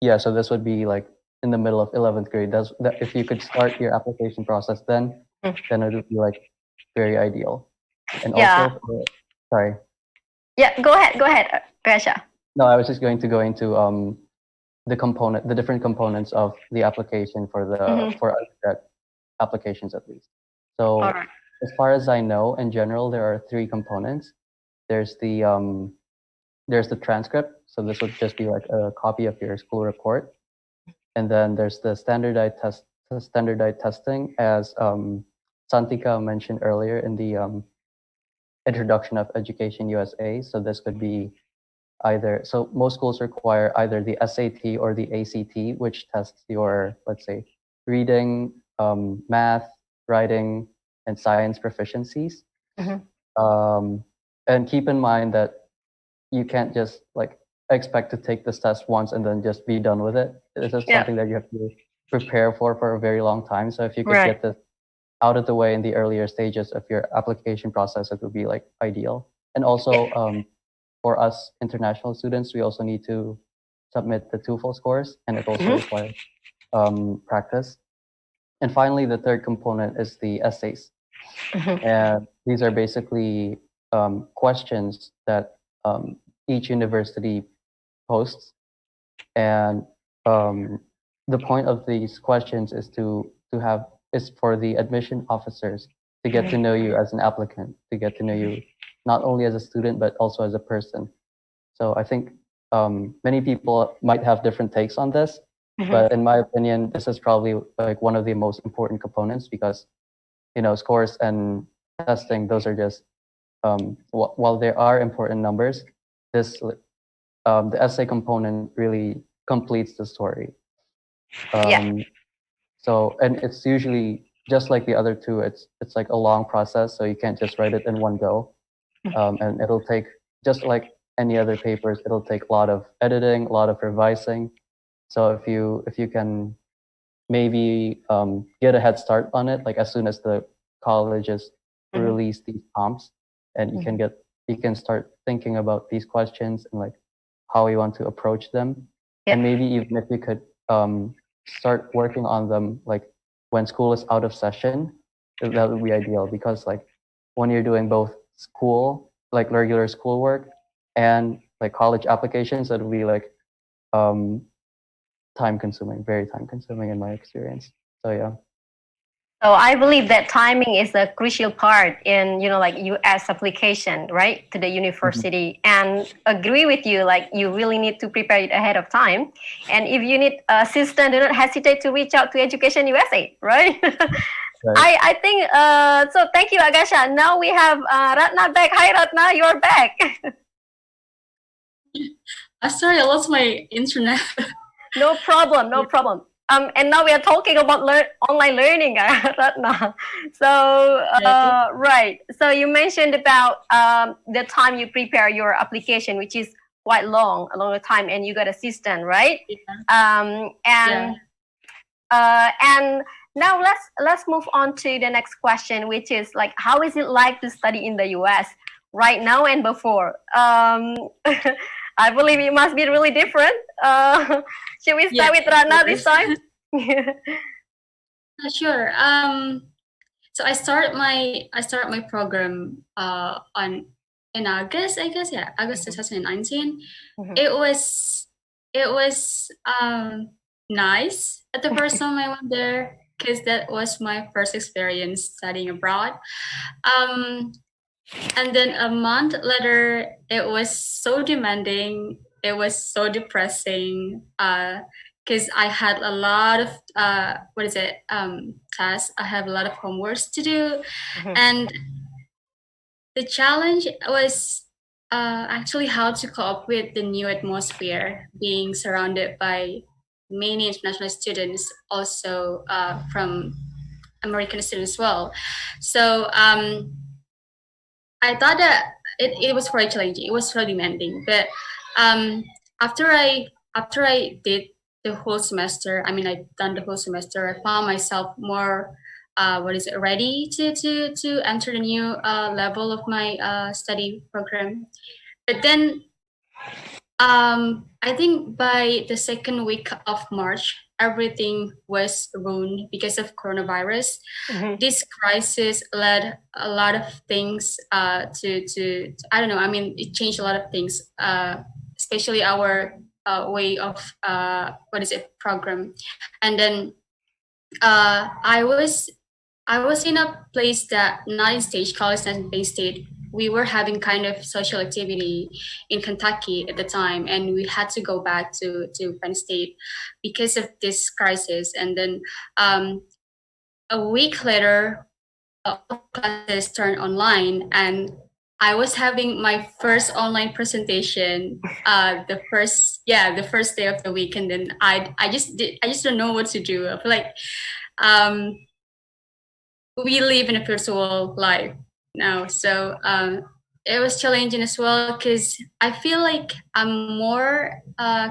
Yeah, so this would be like in the middle of 11th grade. If you could start your application process then it would be like very ideal. And Yeah. also, sorry. Yeah, go ahead, Gasha. No, I was just going to go into the different components of the application for undergrad applications, at least. So Alright. as far as I know, in general, there are three components. There's the transcript. So this would just be like a copy of your school report. And then there's the standardized testing, as Santika mentioned earlier in the introduction of Education USA. So this could be so most schools require either the SAT or the ACT, which tests your, let's say, reading, math, writing, and science proficiencies. And keep in mind that you can't just like expect to take this test once and then just be done with it. This is something that you have to prepare for a very long time. So if you could get this out of the way in the earlier stages of your application process, it would be like ideal. And also, for us international students, we also need to submit the TOEFL scores, and it also requires practice. And finally, the third component is the essays. And these are basically questions that each university posts. And the point of these questions is is for the admission officers to get to know you as an applicant, to get to know you not only as a student but also as a person. So I think many people might have different takes on this, but in my opinion, this is probably like one of the most important components, because scores and testing, those are just while there are important numbers, the essay component really completes the story. So, and it's usually just like the other two. It's like a long process, so you can't just write it in one go. And it'll take, just like any other papers, it'll take a lot of editing, a lot of revising. So if you can maybe get a head start on it, like as soon as the colleges release these prompts, and you can start thinking about these questions and like how you want to approach them. And maybe even if you could start working on them like when school is out of session, that would be ideal, because like when you're doing both school, like regular schoolwork, and like college applications, that would be like time consuming, very time consuming in my experience. So yeah. So I believe that timing is a crucial part in, like US application, right, to the university. And agree with you, like you really need to prepare it ahead of time. And if you need assistance, do not hesitate to reach out to Education USA, right? Right. I think, so thank you, Agasha. Now we have Ratna back. Hi, Ratna, you're back. Sorry, I lost my internet. No problem, no problem. And now we are talking about online learning, Ratna. So, right. So you mentioned about the time you prepare your application, which is quite long, a longer time, and you got assistant, right? Yeah. And now let's move on to the next question, which is like, how is it like to study in the US right now and before? I believe it must be really different. Should we start with Rana this time? Sure. So I start my program in August, I guess. Yeah, August 2019. It was nice at the first time I went there, because that was my first experience studying abroad. And then a month later, it was so demanding. It was so depressing. Because I had a lot of tasks. I have a lot of homeworks to do, and the challenge was actually how to cope with the new atmosphere, being surrounded by many international students, also from American students as well. So I thought that it was very challenging. It was very demanding. But after I did the whole semester, I've done the whole semester, I found myself more ready to enter the new level of my study program. But then I think by the second week of March, everything was ruined because of coronavirus. This crisis led a lot of things to I don't know. It changed a lot of things, especially our way of program. And then I was in a place that not in State College, not in Bay State. We were having kind of social activity in Kentucky at the time, and we had to go back to Penn State because of this crisis. And then a week later, all classes turned online, and I was having my first online presentation the first day of the week, and then I just don't know what to do. I feel like we live in a virtual life now, so it was challenging as well, because I feel like I'm more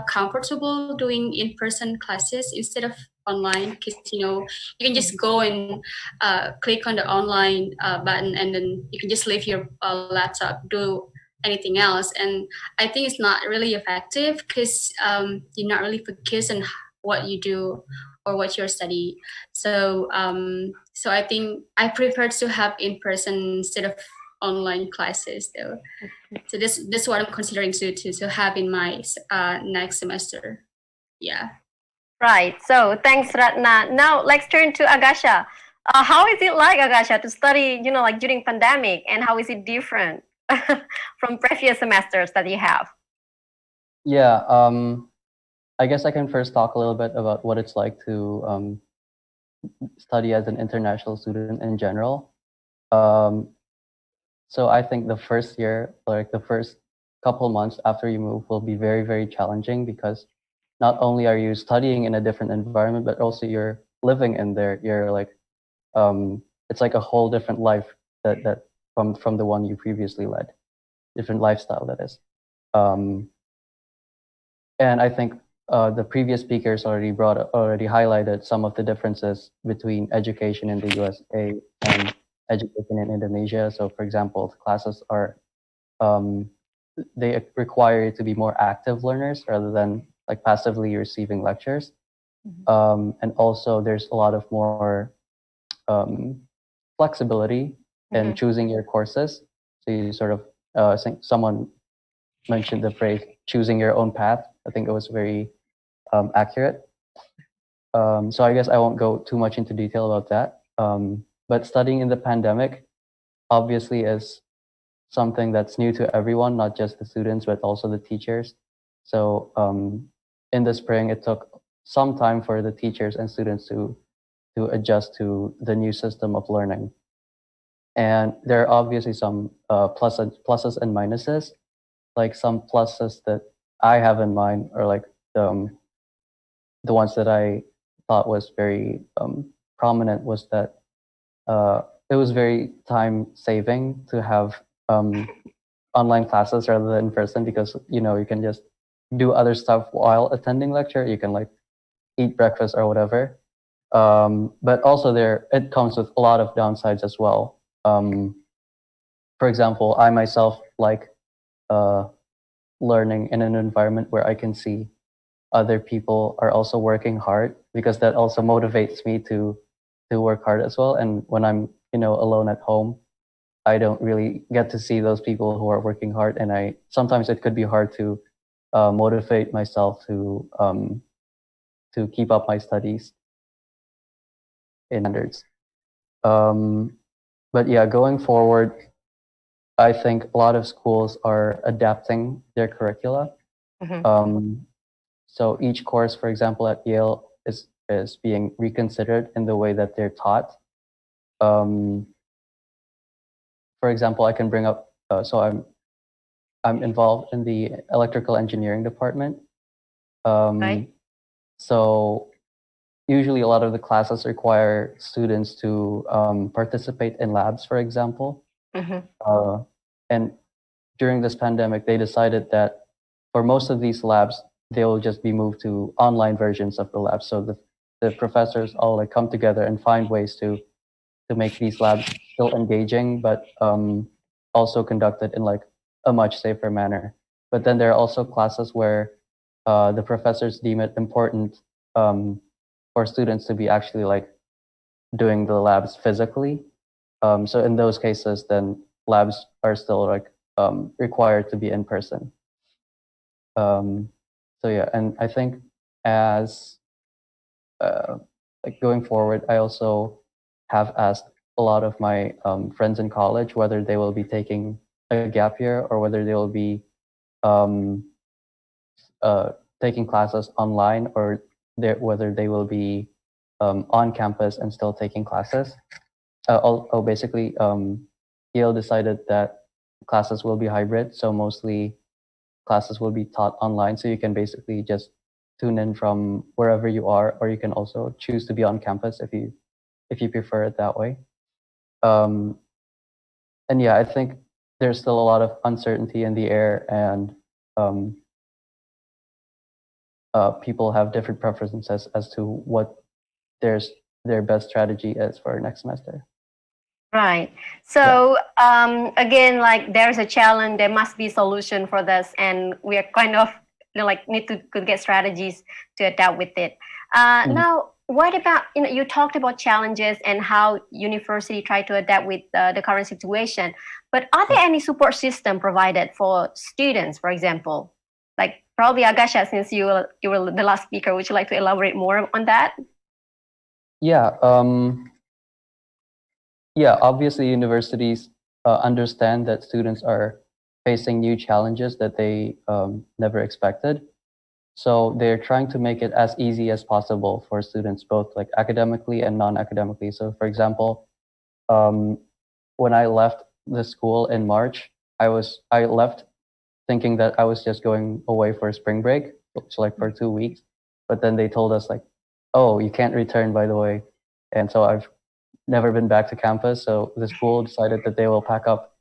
comfortable doing in-person classes instead of online, because you can just go and click on the online button, and then you can just leave your laptop, do anything else. And I think it's not really effective, because you're not really focused on what you do or what you study. So I think I prefer to have in-person instead of online classes though. So this is what I'm considering to have in my next semester. Yeah. Right. So thanks, Ratna. Now let's turn to Agasha. How is it like, Agasha, to study, like during pandemic, and how is it different from previous semesters that you have? Yeah. I guess I can first talk a little bit about what it's like to study as an international student in general. So I think the first year, like the first couple months after you move, will be very, very challenging, because not only are you studying in a different environment, but also you're living in there. You're like, it's like a whole different life that from the one you previously led, different lifestyle that is. And I think the previous speakers already highlighted some of the differences between education in the USA and education in Indonesia. So, for example, the classes are they require you to be more active learners rather than like passively receiving lectures. And also, there's a lot of more flexibility in choosing your courses. So you sort of, I think someone mentioned the phrase choosing your own path. I think it was very accurate. So I guess I won't go too much into detail about that. But studying in the pandemic obviously is something that's new to everyone, not just the students, but also the teachers. So in the spring, it took some time for the teachers and students to adjust to the new system of learning. And there are obviously some pluses and minuses. Like some pluses that I have in mind are like the ones that I thought was very prominent was that it was very time saving to have online classes rather than in person, because you know you can just do other stuff while attending lecture. You can like eat breakfast or whatever. But also it comes with a lot of downsides as well. For example, I myself like learning in an environment where I can see other people are also working hard, because that also motivates me to work hard as well. And when I'm alone at home, I don't really get to see those people who are working hard, and sometimes it could be hard to motivate myself to keep up my studies in standards. But yeah, going forward, I think a lot of schools are adapting their curricula. So each course, for example, at Yale is being reconsidered in the way that they're taught. For example, I can bring up. So I'm involved in the electrical engineering department. Right. So usually a lot of the classes require students to participate in labs, for example. And during this pandemic, they decided that for most of these labs, they will just be moved to online versions of the labs. So the professors all like come together and find ways to make these labs still engaging, but also conducted in like a much safer manner. But then there are also classes where the professors deem it important for students to be actually like doing the labs physically. So in those cases, then labs are still like required to be in person. So yeah, and I think as like going forward, I also have asked a lot of my friends in college whether they will be taking a gap year or whether they will be um, taking classes online, or whether they will be on campus and still taking classes. Basically, Yale decided that classes will be hybrid, so mostly classes will be taught online. So you can basically just tune in from wherever you are, or you can also choose to be on campus if you prefer it that way. And yeah, I think there's still a lot of uncertainty in the air, and people have different preferences as to what their best strategy is for next semester. Right. So again, like there's a challenge, there must be solution for this, and we are kind of like need to get strategies to adapt with it. Now, what about you talked about challenges and how university try to adapt with the current situation, but are there any support system provided for students, for example? Like probably Agasha, since you were the last speaker, would you like to elaborate more on that? Yeah. Yeah, obviously universities understand that students are facing new challenges that they never expected. So they're trying to make it as easy as possible for students, both like academically and non-academically. So for example, when I left the school in March, I left thinking that I was just going away for a spring break, so like for 2 weeks. But then they told us like, oh, you can't return, by the way. And so I've never been back to campus. So the school decided that they will pack up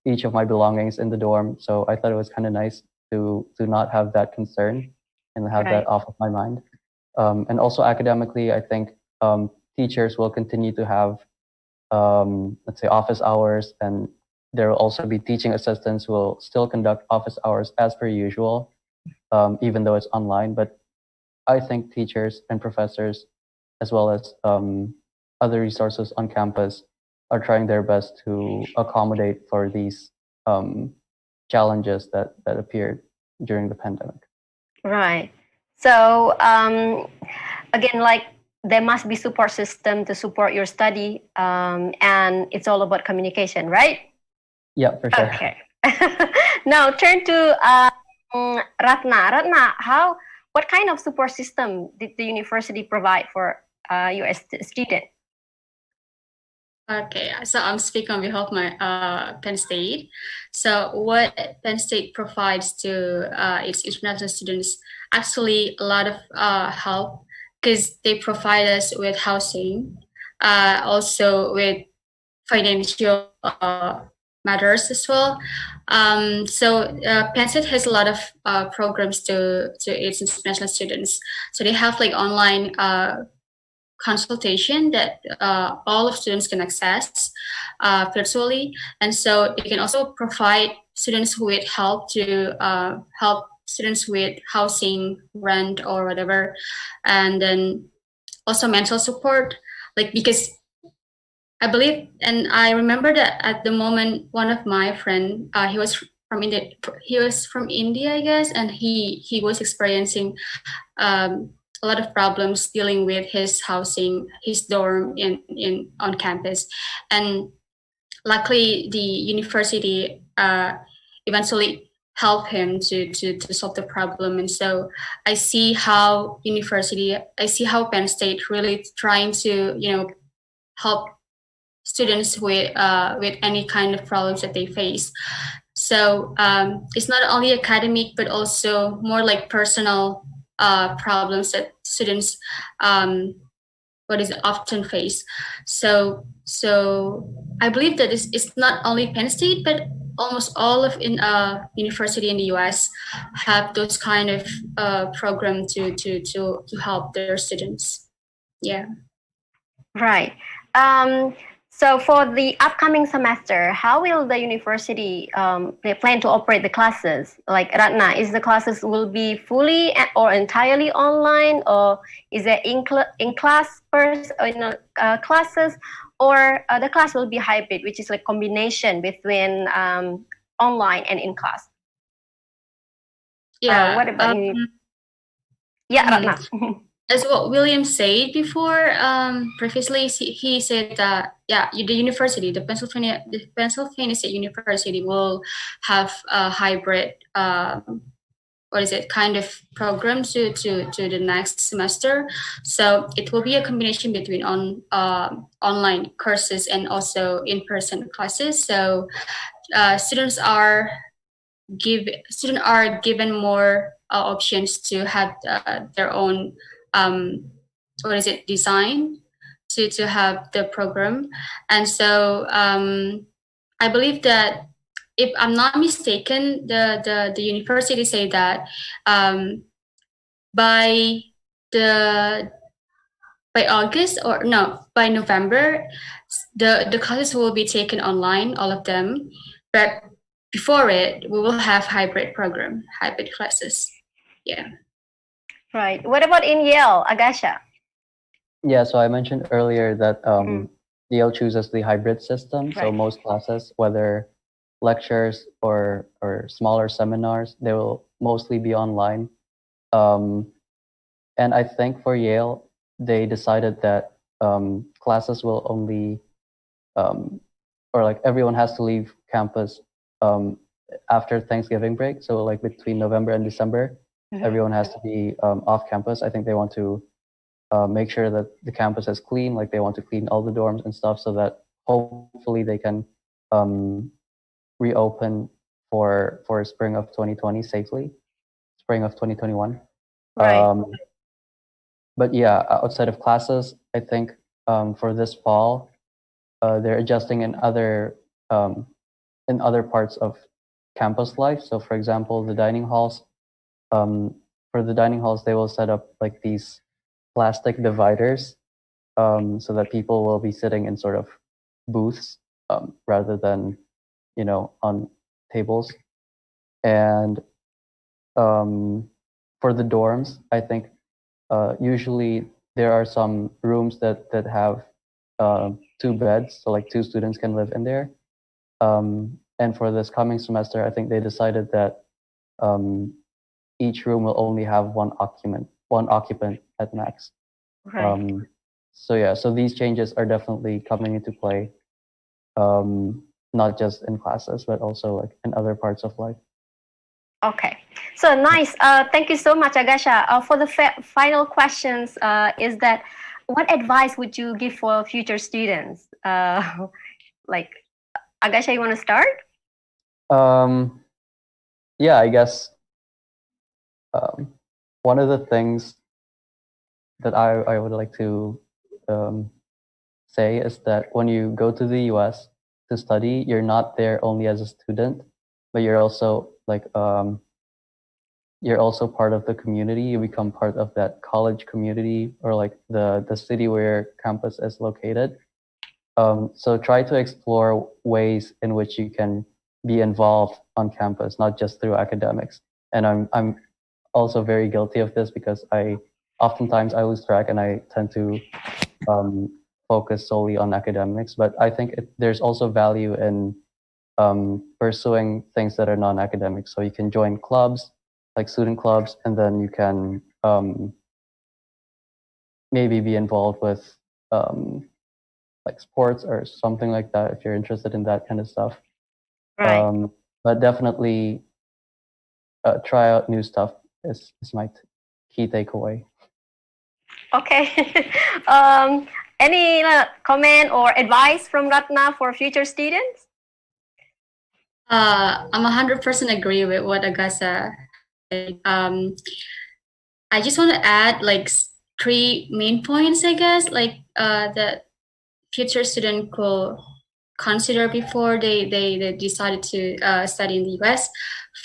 each of my belongings in the dorm. So I thought it was kind of nice to not have that concern and have that off of my mind. And also academically, I think teachers will continue to have, let's say, office hours, and there will also be teaching assistants who will still conduct office hours as per usual, even though it's online. But I think teachers and professors, as well as other resources on campus, are trying their best to accommodate for these challenges that appeared during the pandemic. Right. So again, like there must be support system to support your study, and it's all about communication, right? Yeah, for sure. Okay. Now turn to Ratna. Ratna, what kind of support system did the university provide for your student? Okay, so I'm speaking on behalf of my Penn State. So what Penn State provides to its international students, actually a lot of help, because they provide us with housing, also with financial matters as well. So Penn State has a lot of programs to its international students. So they have like online consultation that all of students can access virtually, and so they can also provide students with help to help students with housing, rent, or whatever, and then also mental support, like because I believe and I remember that at the moment one of my friend he was from India, I guess, and he was experiencing a lot of problems dealing with his housing, his dorm in on campus, and luckily the university eventually helped him to solve the problem. And so I see how Penn State really trying to help students with any kind of problems that they face. So it's not only academic but also more like personal problems that students often face. So I believe that it's not only Penn State but almost all of university in the U.S. have those kind of program to help their students. Yeah. Right. So for the upcoming semester, how will the university they plan to operate the classes? Like Ratna, is the classes will be fully or entirely online, or is there in class classes, or the class will be hybrid, which is like combination between online and in class? Yeah. What about you? Yeah, Ratna. As what William said before, previously, he said that the Pennsylvania State University will have a hybrid, kind of program to the next semester. So it will be a combination between online courses and also in-person classes. So students are given more options to have their own design to have the program. And so I believe that, if I'm not mistaken, the university say that by August, or no, by November, the classes will be taken online, all of them. But before it, we will have hybrid classes. Yeah. Right. What about in Yale, Agasha? Yeah, so I mentioned earlier that Yale chooses the hybrid system. So Right. most classes, whether lectures or smaller seminars, they will mostly be online. And I think for Yale, they decided that classes will only, or like everyone has to leave campus after Thanksgiving break. So like between November and December, everyone has to be off campus. I think they want to make sure that the campus is clean, like they want to clean all the dorms and stuff, so that hopefully they can reopen for spring of 2020 safely, spring of 2021. Right. But yeah, outside of classes, I think for this fall, they're adjusting in other parts of campus life. So for example, the dining halls, for the dining halls, they will set up like these plastic dividers so that people will be sitting in sort of booths rather than on tables. And for the dorms, I think usually there are some rooms that have 2 beds, so like 2 students can live in there. And for this coming semester, I think they decided that each room will only have one occupant at max. Right. So yeah, so these changes are definitely coming into play, not just in classes, but also like in other parts of life. Okay, so nice. Thank you so much, Agasha. For the final questions, is that what advice would you give for future students? Like, Agasha, you want to start? Yeah, I guess one of the things that I would like to say is that when you go to the US to study, you're not there only as a student, but you're also like you're also part of the community. You become part of that college community or like the city where your campus is located. So try to explore ways in which you can be involved on campus, not just through academics. And I'm also very guilty of this because oftentimes I lose track and I tend to focus solely on academics. But I think there's also value in pursuing things that are non-academic. So you can join clubs, like student clubs, and then you can maybe be involved with like sports or something like that if you're interested in that kind of stuff. Right. But definitely try out new stuff is my key takeaway. Okay. Any comment or advice from Ratna for future students? I'm 100% agree with what Agasa said. I just want to add like 3 main points, I guess, like that future student could consider before they decided to study in the US.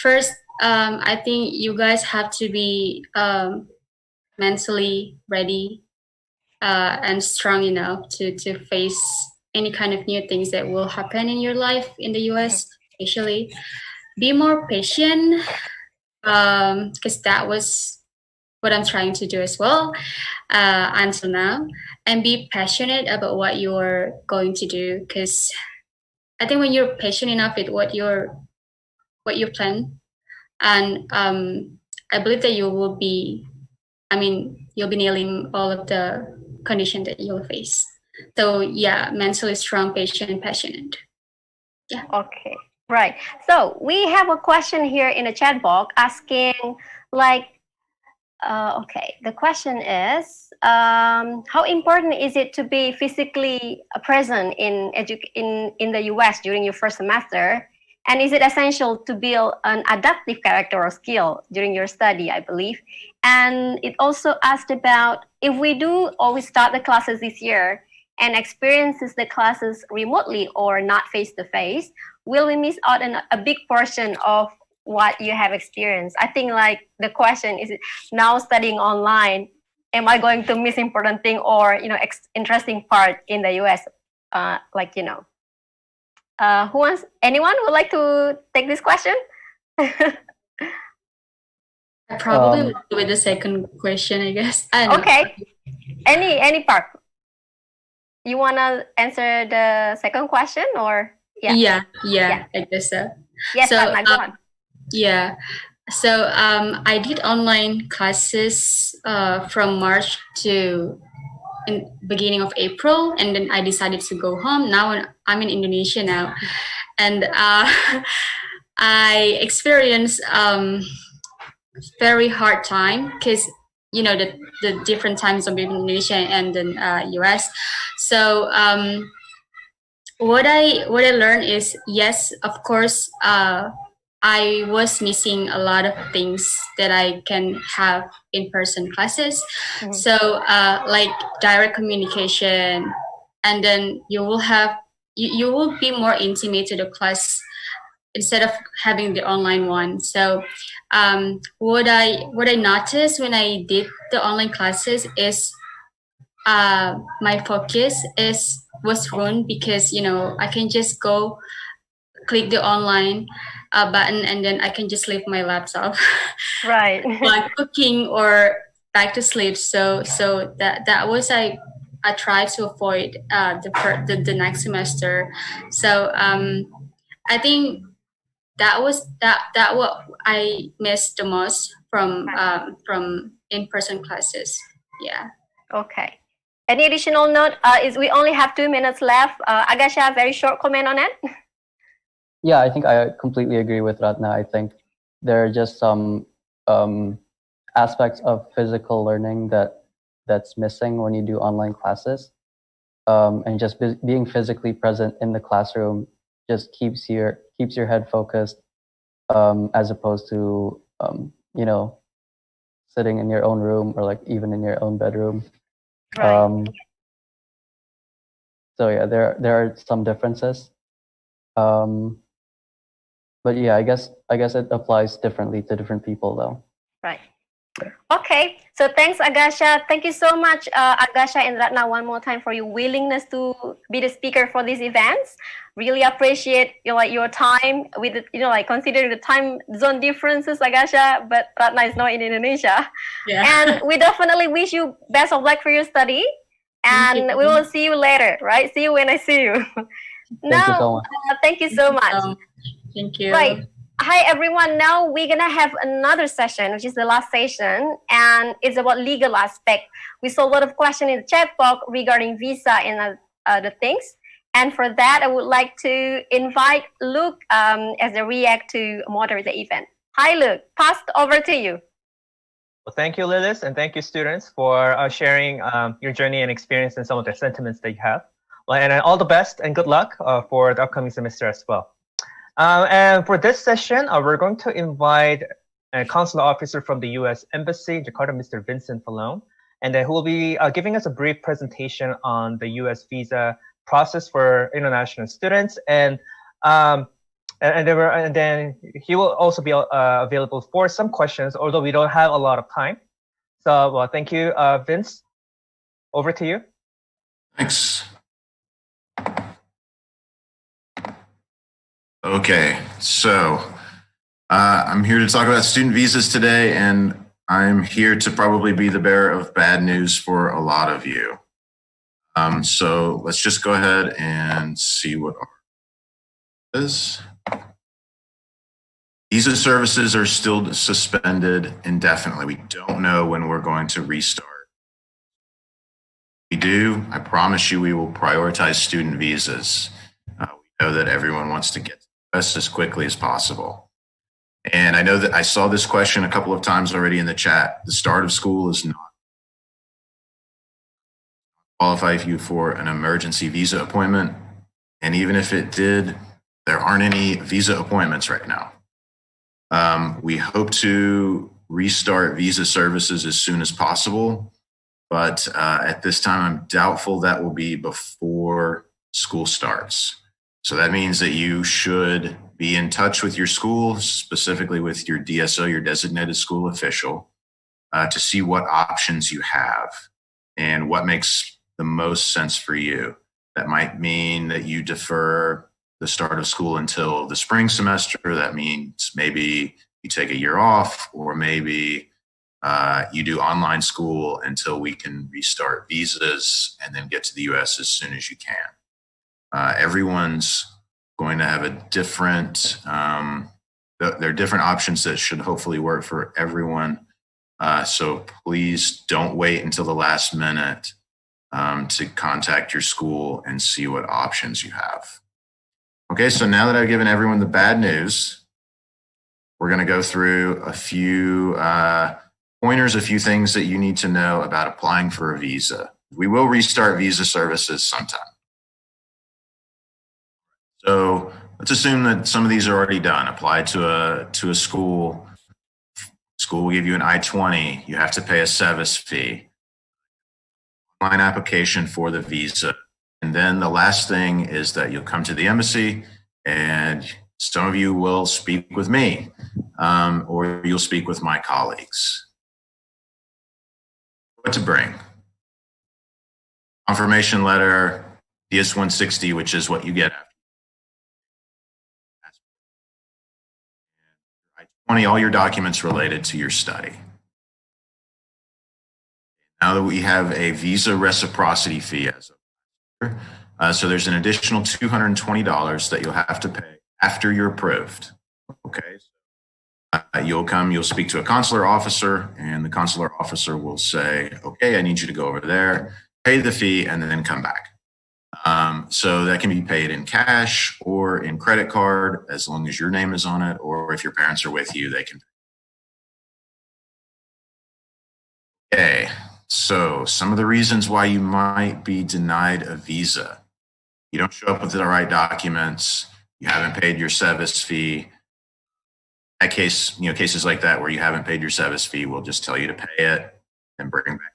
First, I think you guys have to be mentally ready and strong enough to face any kind of new things that will happen in your life in the US, especially. Be more patient, because that was what I'm trying to do as well until now, and be passionate about what you're going to do, because I think when you're patient enough with what you plan, and I believe that you'll be nailing all of the conditions that you'll face. So yeah, mentally strong, patient, and passionate. Yeah. Okay, right. So we have a question here in the chat box asking, like, okay, the question is, how important is it to be physically present in the US during your first semester? And is it essential to build an adaptive character or skill during your study, I believe? And it also asked about if we do always start the classes this year and experiences the classes remotely or not face-to-face, will we miss out on a big portion of what you have experienced? I think like the question is, now studying online, am I going to miss important thing or interesting part in the US? Anyone would like to take this question? I probably will go with the second question, I guess. I don't know. Okay. Any part? You wanna answer the second question or Yeah, I guess so. Yes, so, Anna, go on. Yeah. So I did online classes from March to in beginning of April, and then I decided to go home. Now I'm in Indonesia now, and I experienced very hard time because the different time zone between Indonesia and then US. So what I learned is, yes, of course, I was missing a lot of things that I can have in person classes. Mm-hmm. So like direct communication, and then you will be more intimate to the class instead of having the online one. So what I noticed when I did the online classes is my focus was ruined because I can just go click the online button and then I can just leave my laptop right while cooking or back to sleep. So that was I I try to avoid the next semester. So I think that what I missed the most from in-person classes. Yeah. Okay. Any additional note? Is we only have 2 minutes left. Agasha, very short comment on it. Yeah, I think I completely agree with Ratna. I think there are just some aspects of physical learning that's missing when you do online classes, and just being physically present in the classroom just keeps your head focused, as opposed to you know, sitting in your own room or like even in your own bedroom. Right. So yeah, there are some differences. But yeah, I guess it applies differently to different people though. Right. Okay. So thanks, Agasha. Thank you so much, Agasha and Ratna, one more time for your willingness to be the speaker for these events. Really appreciate your time with considering the time zone differences, Agasha, but Ratna is not in Indonesia. Yeah. And we definitely wish you best of luck for your study. And we will see you later, right? See you when I see you. Thank you so much. Thank you so much. Thank you. Right. Hi, everyone. Now we're going to have another session, which is the last session, and it's about legal aspect. We saw a lot of questions in the chat box regarding visa and other things. And for that, I would like to invite Luke as a react to moderate the event. Hi, Luke. Passed over to you. Well, thank you, Lilis, and thank you, students, for sharing your journey and experience and some of the sentiments that you have. Well, and all the best and good luck for the upcoming semester as well. And for this session, we're going to invite a consular officer from the U.S. Embassy in Jakarta, Mr. Vincent Falone, and who will be giving us a brief presentation on the U.S. visa process for international students. And then he will also be available for some questions, although we don't have a lot of time. So, well, thank you, Vince. Over to you. Thanks. Okay, so I'm here to talk about student visas today, and I'm here to probably be the bearer of bad news for a lot of you. So let's just go ahead and see what our is. Visa services are still suspended indefinitely. We don't know when we're going to restart. We do, I promise you, we will prioritize student visas. We know that everyone wants to get as quickly as possible. And I know that I saw this question a couple of times already in the chat. The start of school is not qualify you for an emergency visa appointment. And even if it did, there aren't any visa appointments right now. We hope to restart visa services as soon as possible, but at this time, I'm doubtful that will be before school starts. So that means that you should be in touch with your school, specifically with your DSO, your designated school official, to see what options you have and what makes the most sense for you. That might mean that you defer the start of school until the spring semester. That means maybe you take a year off, or maybe you do online school until we can restart visas and then get to the US as soon as you can. Everyone's going to have a different, there are different options that should hopefully work for everyone. So please don't wait until the last minute to contact your school and see what options you have. Okay, so now that I've given everyone the bad news, we're going to go through a few pointers, a few things that you need to know about applying for a visa. We will restart visa services sometime. So let's assume that some of these are already done. Apply to a school. School will give you an I-20. You have to pay a SEVIS fee. Online application for the visa. And then the last thing is that you'll come to the embassy, and some of you will speak with me, or you'll speak with my colleagues. What to bring? Confirmation letter, DS-160, which is what you get after. 20, all your documents related to your study. Now that we have a visa reciprocity fee as of so there's an additional $220 that you'll have to pay after you're approved. Okay. You'll speak to a consular officer, and the consular officer will say, okay, I need you to go over there, pay the fee, and then come back. So that can be paid in cash or in credit card, as long as your name is on it, or if your parents are with you, they can. Okay, so some of the reasons why you might be denied a visa. You don't show up with the right documents, you haven't paid your SEVIS fee. That case, cases like that where you haven't paid your SEVIS fee, we'll just tell you to pay it and bring back.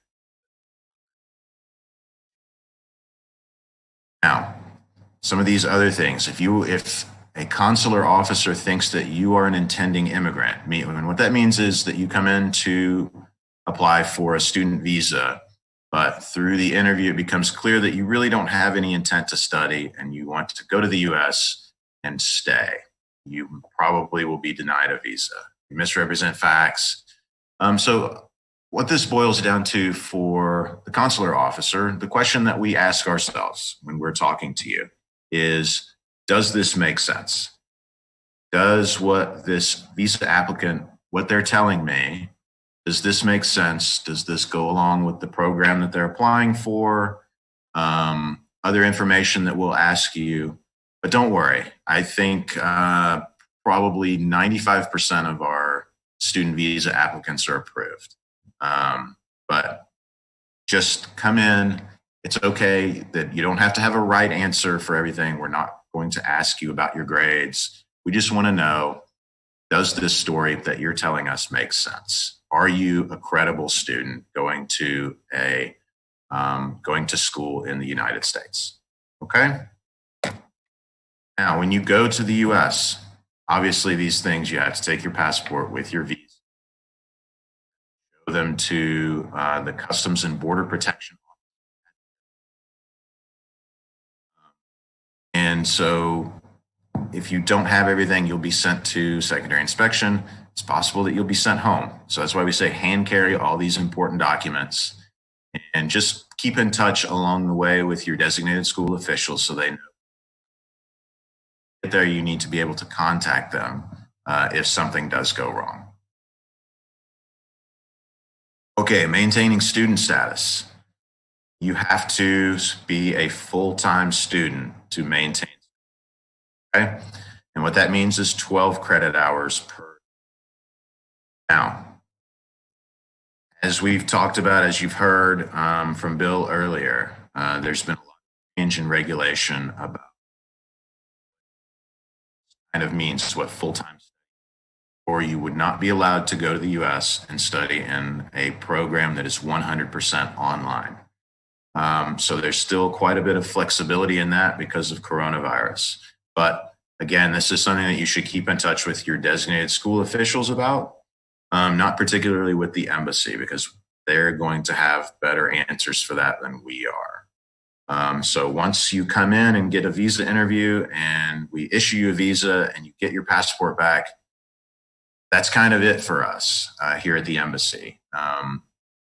Now, some of these other things, if a consular officer thinks that you are an intending immigrant, and what that means is that you come in to apply for a student visa, but through the interview, it becomes clear that you really don't have any intent to study and you want to go to the US and stay. You probably will be denied a visa. You misrepresent facts. So what this boils down to for the consular officer, the question that we ask ourselves when we're talking to you is, does this make sense? Does what this visa applicant, what they're telling me, does this make sense? Does this go along with the program that they're applying for? Other information that we'll ask you. But don't worry, I think probably 95% of our student visa applicants are approved. But just come in. It's okay that you don't have to have a right answer for everything. We're not going to ask you about your grades. We just want to know, does this story that you're telling us make sense? Are you a credible student going to school in the United States? Okay. Now, when you go to the US, obviously these things, you have to take your passport with your visa, show them to the Customs and Border Protection. And so if you don't have everything, you'll be sent to secondary inspection. It's possible that you'll be sent home. So that's why we say hand carry all these important documents and just keep in touch along the way with your designated school officials so they know. There, you need to be able to contact them if something does go wrong. Okay, maintaining student status. You have to be a full-time student to maintain. Okay, and what that means is 12 credit hours per. Now, as we've talked about, as you've heard from Bill earlier, there's been a lot of change in regulation about kind of means what full-time study, or you would not be allowed to go to the US and study in a program that is 100% online. So there's still quite a bit of flexibility in that because of coronavirus. But again, this is something that you should keep in touch with your designated school officials about, not particularly with the embassy, because they're going to have better answers for that than we are. So once you come in and get a visa interview and we issue you a visa and you get your passport back, that's kind of it for us here at the embassy.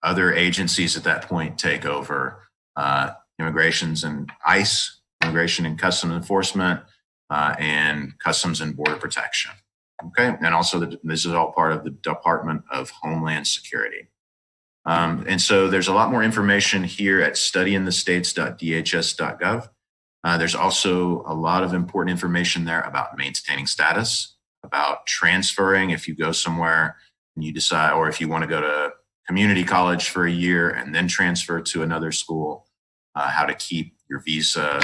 Other agencies at that point take over, immigrations and ICE, Immigration and Customs Enforcement, and Customs and Border Protection. Okay, and also this is all part of the Department of Homeland Security. And so there's a lot more information here at studyinthestates.dhs.gov. There's also a lot of important information there about maintaining status, about transferring if you go somewhere and you decide, or if you want to go to community college for a year and then transfer to another school, how to keep your visa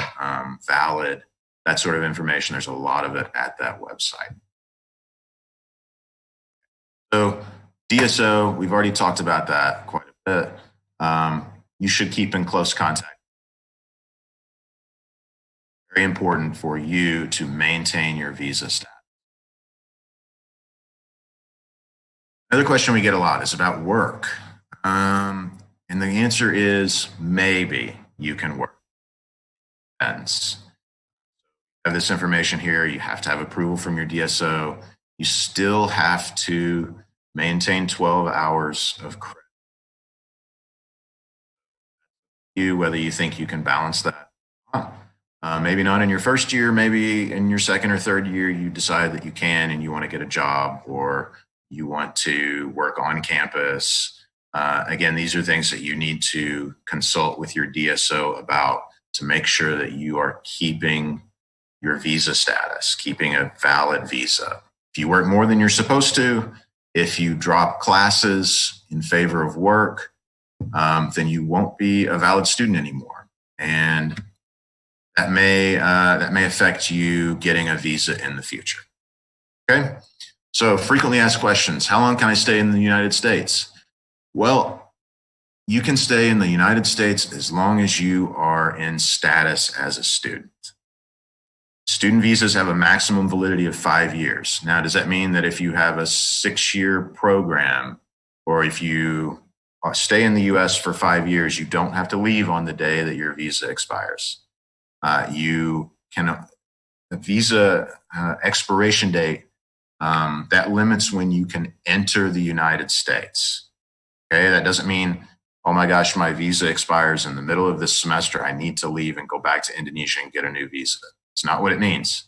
valid, that sort of information. There's a lot of it at that website. So DSO, we've already talked about that quite a bit. You should keep in close contact. Very important for you to maintain your visa status. Another question we get a lot is about work. And the answer is maybe you can work. Depends. You have this information here. You have to have approval from your DSO. You still have to maintain 12 hours of credit. you whether you think you can balance that. Maybe not in your first year, maybe in your second or third year, you decide that you can and you want to get a job or you want to work on campus. Again, these are things that you need to consult with your DSO about to make sure that you are keeping your visa status, keeping a valid visa. If you work more than you're supposed to, if you drop classes in favor of work, then you won't be a valid student anymore. And that may affect you getting a visa in the future. Okay, so frequently asked questions. How long can I stay in the United States? Well, you can stay in the United States as long as you are in status as a student. Student visas have a maximum validity of 5 years. Now, does that mean that if you have a 6-year program or if you stay in the US for 5 years, you don't have to leave on the day that your visa expires? You can, the visa expiration date, that limits when you can enter the United States. Okay, that doesn't mean, oh my gosh, my visa expires in the middle of this semester, I need to leave and go back to Indonesia and get a new visa. It's not what it means.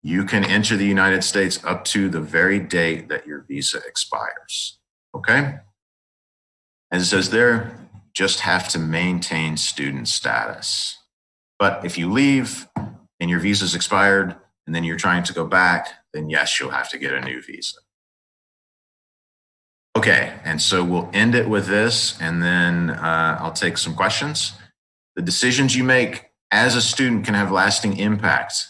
You can enter the United States up to the very date that your visa expires. Okay? As it says there, just have to maintain student status. But if you leave and your visa's expired and then you're trying to go back, then yes, you'll have to get a new visa. Okay, and so we'll end it with this, and then I'll take some questions. The decisions you make as a student can have lasting impact.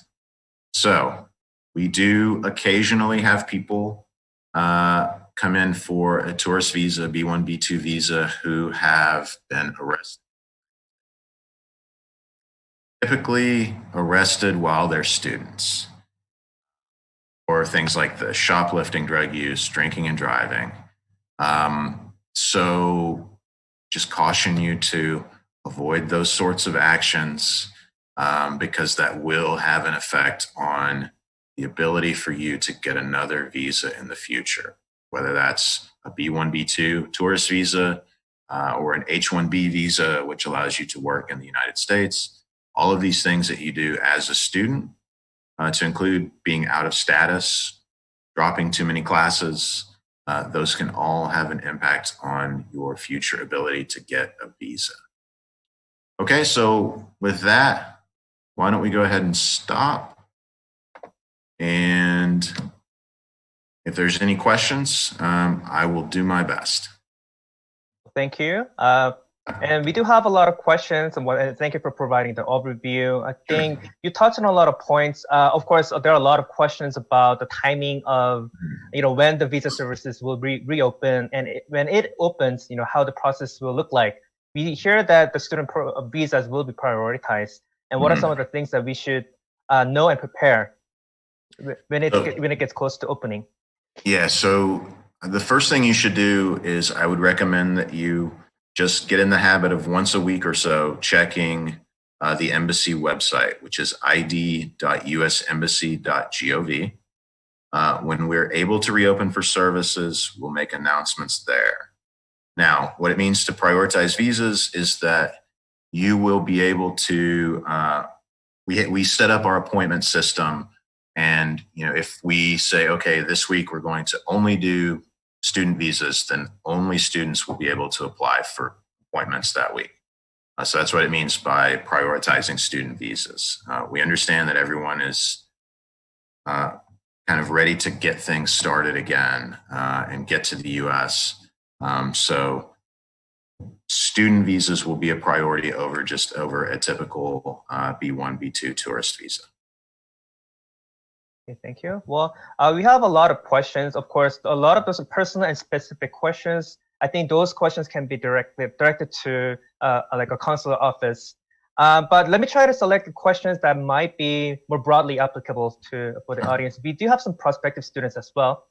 So we do occasionally have people come in for a tourist visa, B1, B2 visa, who have been arrested. Typically arrested while they're students, or things like the shoplifting, drug use, drinking and driving. So just caution you to avoid those sorts of actions because that will have an effect on the ability for you to get another visa in the future, whether that's a B1, B2 tourist visa or an H-1B visa, which allows you to work in the United States. All of these things that you do as a student, to include being out of status, dropping too many classes, those can all have an impact on your future ability to get a visa. Okay, so with that, why don't we go ahead and stop? And if there's any questions, I will do my best. Thank you. And we do have a lot of questions, and thank you for providing the overview. I think you touched on a lot of points. Of course, there are a lot of questions about the timing of, when the visa services will reopen, and when it opens, how the process will look like. We hear that the student visas will be prioritized, and what are some of the things that we should know and prepare when it gets close to opening? Yeah. So the first thing you should do is I would recommend that you just get in the habit of once a week or so checking the embassy website, which is id.usembassy.gov. When we're able to reopen for services, we'll make announcements there. Now, what it means to prioritize visas is that you will be able to, we set up our appointment system, and if we say, okay, this week we're going to only do student visas, then only students will be able to apply for appointments that week. So that's what it means by prioritizing student visas. We understand that everyone is kind of ready to get things started again and get to the US. So student visas will be a priority over a typical B1, B2 tourist visa. Okay, thank you. Well, we have a lot of questions. Of course, a lot of those are personal and specific questions. I think those questions can be directed to like a consular office. But let me try to select the questions that might be more broadly applicable for the audience. We do have some prospective students as well.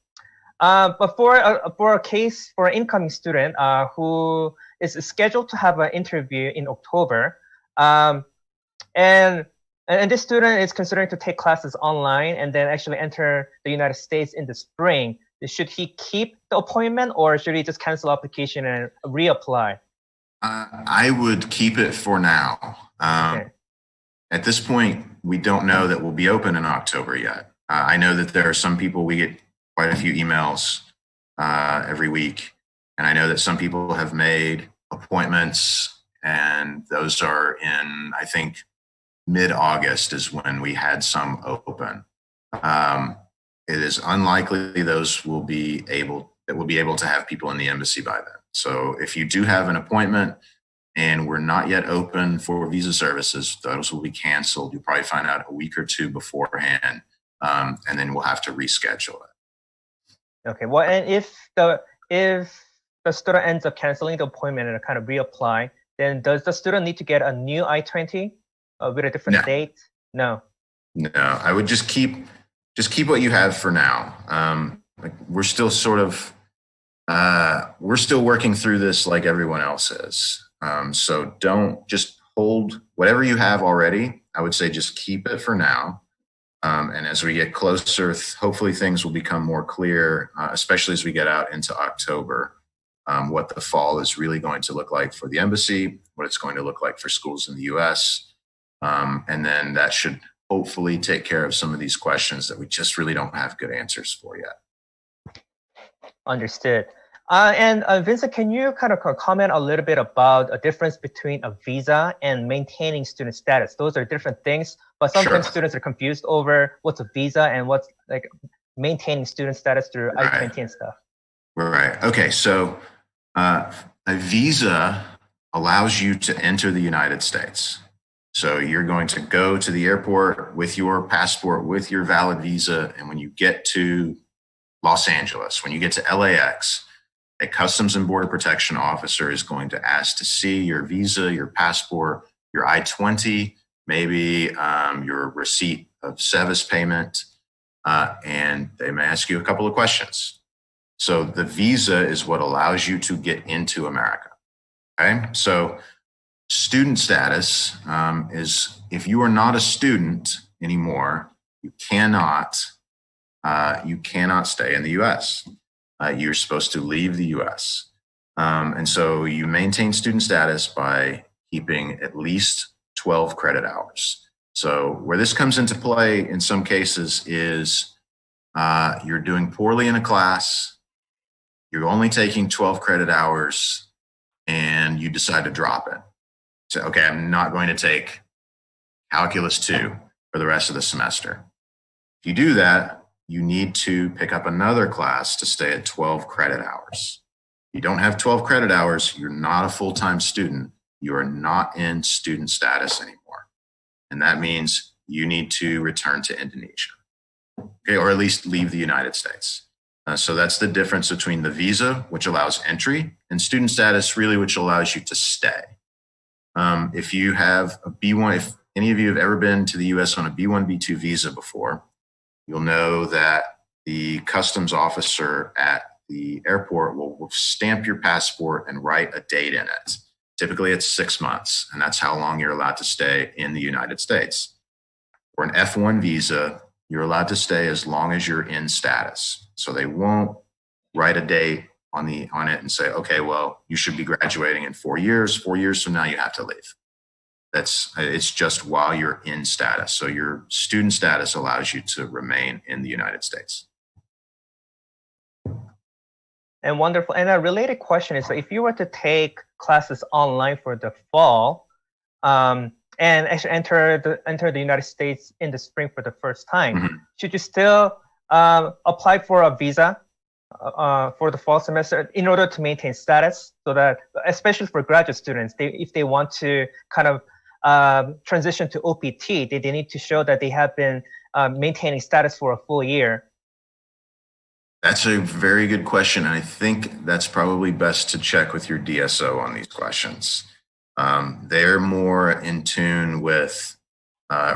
But for an incoming student who is scheduled to have an interview in October, and this student is considering to take classes online and then actually enter the United States in the spring, should he keep the appointment or should he just cancel application and reapply? I would keep it for now. Okay. At this point, we don't know that we'll be open in October yet. I know that there are some people, we get quite a few emails every week, and I know that some people have made appointments, and those are in, I think, mid-August is when we had some open. It is unlikely those will be able to have people in the embassy by then. So if you do have an appointment and we're not yet open for visa services, those will be canceled. You'll probably find out a week or two beforehand, and then we'll have to reschedule it. Okay. Well, and if the student ends up canceling the appointment and kind of reapply, then does the student need to get a new I-20 with a different date? No. No, I would just keep what you have for now. Like we're still sort of we're still working through this like everyone else is. So don't just hold whatever you have already. I would say just keep it for now. And as we get closer, hopefully things will become more clear, especially as we get out into October, what the fall is really going to look like for the embassy, what it's going to look like for schools in the US. And then that should hopefully take care of some of these questions that we just really don't have good answers for yet. Understood. And Vincent, can you kind of comment a little bit about a difference between a visa and maintaining student status? Those are different things, but sometimes students are confused over what's a visa and what's like maintaining student status through I-20 and stuff. Right. Okay. So a visa allows you to enter the United States. So you're going to go to the airport with your passport, with your valid visa, and when you get to Los Angeles, when you get to LAX, a Customs and Border Protection officer is going to ask to see your visa, your passport, your I-20, maybe your receipt of SEVIS payment, and they may ask you a couple of questions. So the visa is what allows you to get into America. Okay, so student status is if you are not a student anymore, you cannot stay in the U.S. You're supposed to leave the U.S. And so you maintain student status by keeping at least 12 credit hours. So where this comes into play in some cases is you're doing poorly in a class, you're only taking 12 credit hours, and you decide to drop it. So, okay, I'm not going to take Calculus 2 for the rest of the semester. If you do that, you need to pick up another class to stay at 12 credit hours. If you don't have 12 credit hours, you're not a full-time student. You are not in student status anymore. And that means you need to return to Indonesia, okay, or at least leave the United States. So that's the difference between the visa, which allows entry, and student status, really, which allows you to stay. If you have a B1, if any of you have ever been to the US on a B1, B2 visa before, you'll know that the customs officer at the airport will stamp your passport and write a date in it. Typically it's 6 months, and that's how long you're allowed to stay in the United States. For an F1 visa, you're allowed to stay as long as you're in status. So they won't write a date on it and say, okay, well, you should be graduating in 4 years. 4 years from now, you have to leave. It's just while you're in status. So your student status allows you to remain in the United States. And wonderful. And a related question is, so if you were to take classes online for the fall, and actually enter the United States in the spring for the first time, should you still apply for a visa for the fall semester in order to maintain status? So that, especially for graduate students, if they want to kind of transition to OPT, they need to show that they have been maintaining status for a full year. That's a very good question. I think that's probably best to check with your DSO on these questions. They're more in tune with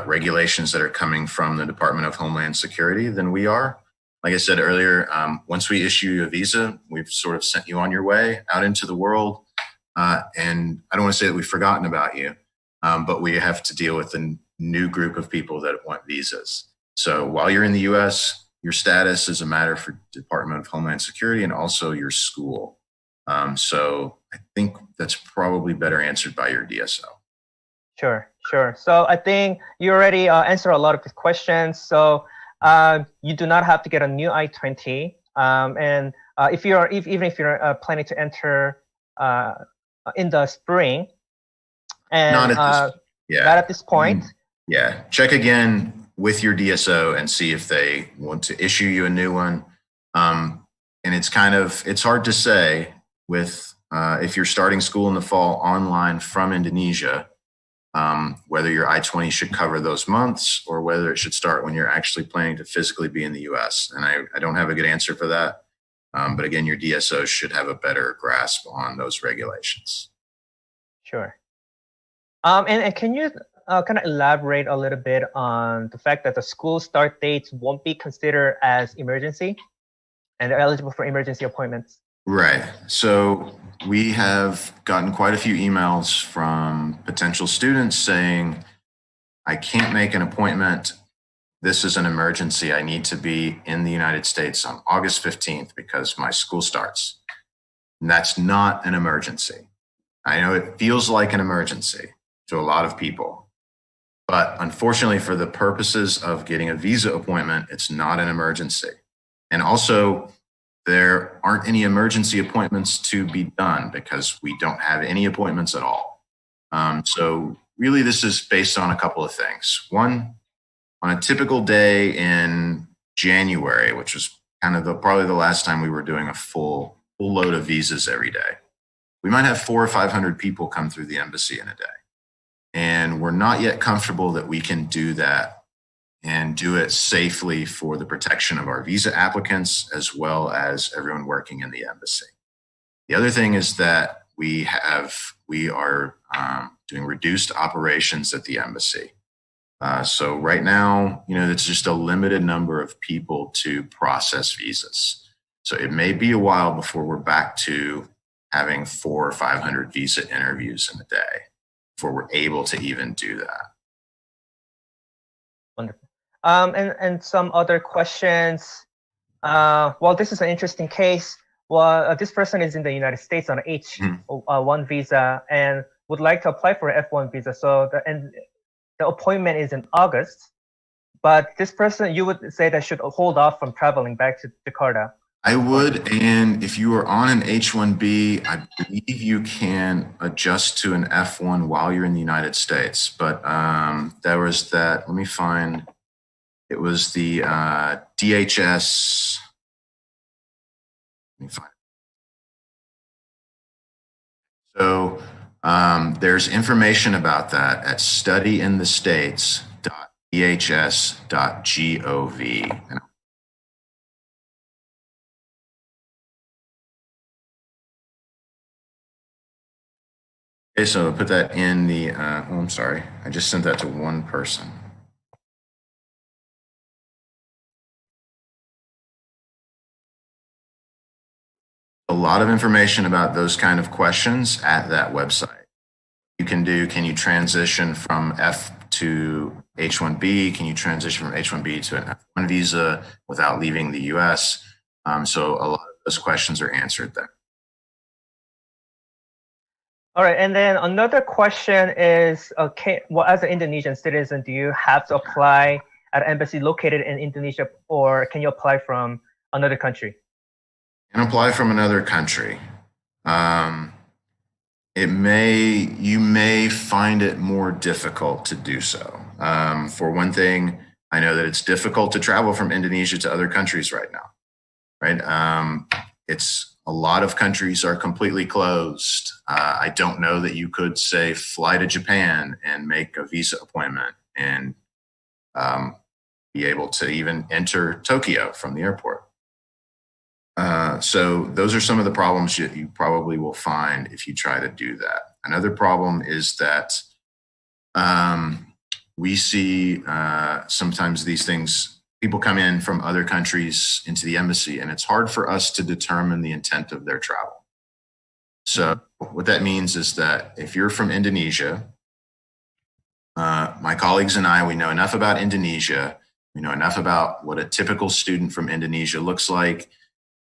regulations that are coming from the Department of Homeland Security than we are. Like I said earlier, once we issue you a visa, we've sort of sent you on your way out into the world. And I don't want to say that we've forgotten about you, but we have to deal with a new group of people that want visas. So while you're in the US, your status is a matter for Department of Homeland Security and also your school. So I think that's probably better answered by your DSO. Sure. So I think you already answered a lot of the questions. So you do not have to get a new I-20. And even if you're planning to enter in the spring, and not at this point. Yeah, check again with your DSO and see if they want to issue you a new one. And it's hard to say with if you're starting school in the fall online from Indonesia, whether your I-20 should cover those months or whether it should start when you're actually planning to physically be in the US. And I don't have a good answer for that. But again, your DSO should have a better grasp on those regulations. Sure. And can you kind of elaborate a little bit on the fact that the school start dates won't be considered as emergency and they're eligible for emergency appointments? Right. So we have gotten quite a few emails from potential students saying, I can't make an appointment. This is an emergency. I need to be in the United States on August 15th because my school starts. And that's not an emergency. I know it feels like an emergency to a lot of people, but unfortunately for the purposes of getting a visa appointment, it's not an emergency. And also, there aren't any emergency appointments to be done because we don't have any appointments at all. So really this is based on a couple of things. One, on a typical day in January, which was kind of probably the last time we were doing a full load of visas every day, we might have 400 or 500 people come through the embassy in a day. And we're not yet comfortable that we can do that and do it safely for the protection of our visa applicants as well as everyone working in the embassy. The other thing is that we are doing reduced operations at the embassy. So right now, it's just a limited number of people to process visas. So it may be a while before we're back to having 400 or 500 visa interviews in a day before we're able to even do that. Wonderful. And some other questions. Well, this is an interesting case. Well, this person is in the United States on an H1 visa and would like to apply for an F1 visa. So the appointment is in August, but this person, you would say that should hold off from traveling back to Jakarta. I would, and if you are on an H-1B, I believe you can adjust to an F1 while you're in the United States. But there was that, let me find, it was the DHS. Let me find it. So there's information about that at studyinthestates.dhs.gov. Okay, so I'll put that in the, I'm sorry, I just sent that to one person. A lot of information about those kind of questions at that website. You can do, can you transition from F to H-1B? Can you transition from H-1B to an F1 visa without leaving the US? So a lot of those questions are answered there. All right, and then another question is, well, as an Indonesian citizen, do you have to apply at an embassy located in Indonesia, or can you apply from another country? And apply from another country. You may find it more difficult to do so. For one thing, I know that it's difficult to travel from Indonesia to other countries right now, right? A lot of countries are completely closed. I don't know that you could, say, fly to Japan and make a visa appointment and be able to even enter Tokyo from the airport. So those are some of the problems that you probably will find if you try to do that. Another problem is that we see sometimes these things, people come in from other countries into the embassy, and it's hard for us to determine the intent of their travel. So what that means is that if you're from Indonesia, my colleagues and I, we know enough about Indonesia. We know enough about what a typical student from Indonesia looks like.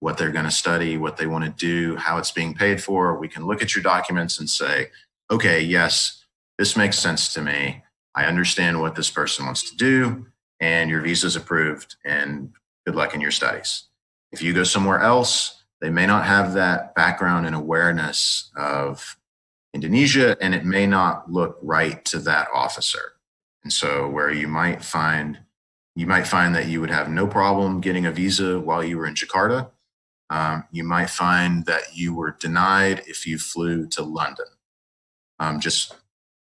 what they're going to study, what they want to do, how it's being paid for. We can look at your documents and say, okay, yes, this makes sense to me. I understand what this person wants to do, and your visa is approved, and good luck in your studies. If you go somewhere else, they may not have that background and awareness of Indonesia, and it may not look right to that officer. And so where you might find that you would have no problem getting a visa while you were in Jakarta, you might find that you were denied if you flew to London.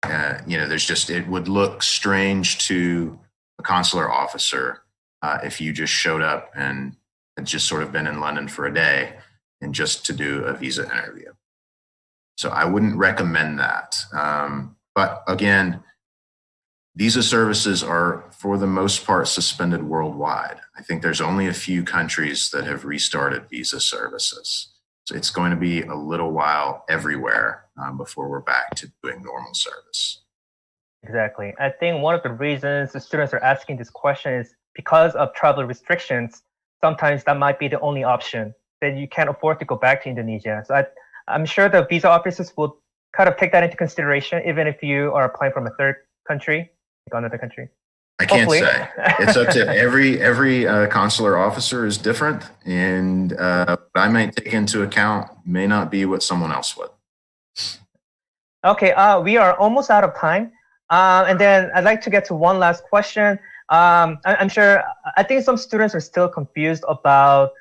It would look strange to a consular officer if you just showed up and had just sort of been in London for a day and just to do a visa interview. So I wouldn't recommend that. But again, visa services are, for the most part, suspended worldwide. I think there's only a few countries that have restarted visa services. So it's going to be a little while everywhere before we're back to doing normal service. Exactly. I think one of the reasons the students are asking this question is because of travel restrictions. Sometimes that might be the only option, that you can't afford to go back to Indonesia. So I'm sure the visa offices will kind of take that into consideration, even if you are applying from a third country, like another country. I can't say. It's up to every consular officer is different, and what I might take into account may not be what someone else would. Okay, we are almost out of time. And then I'd like to get to one last question. I'm sure, I think some students are still confused about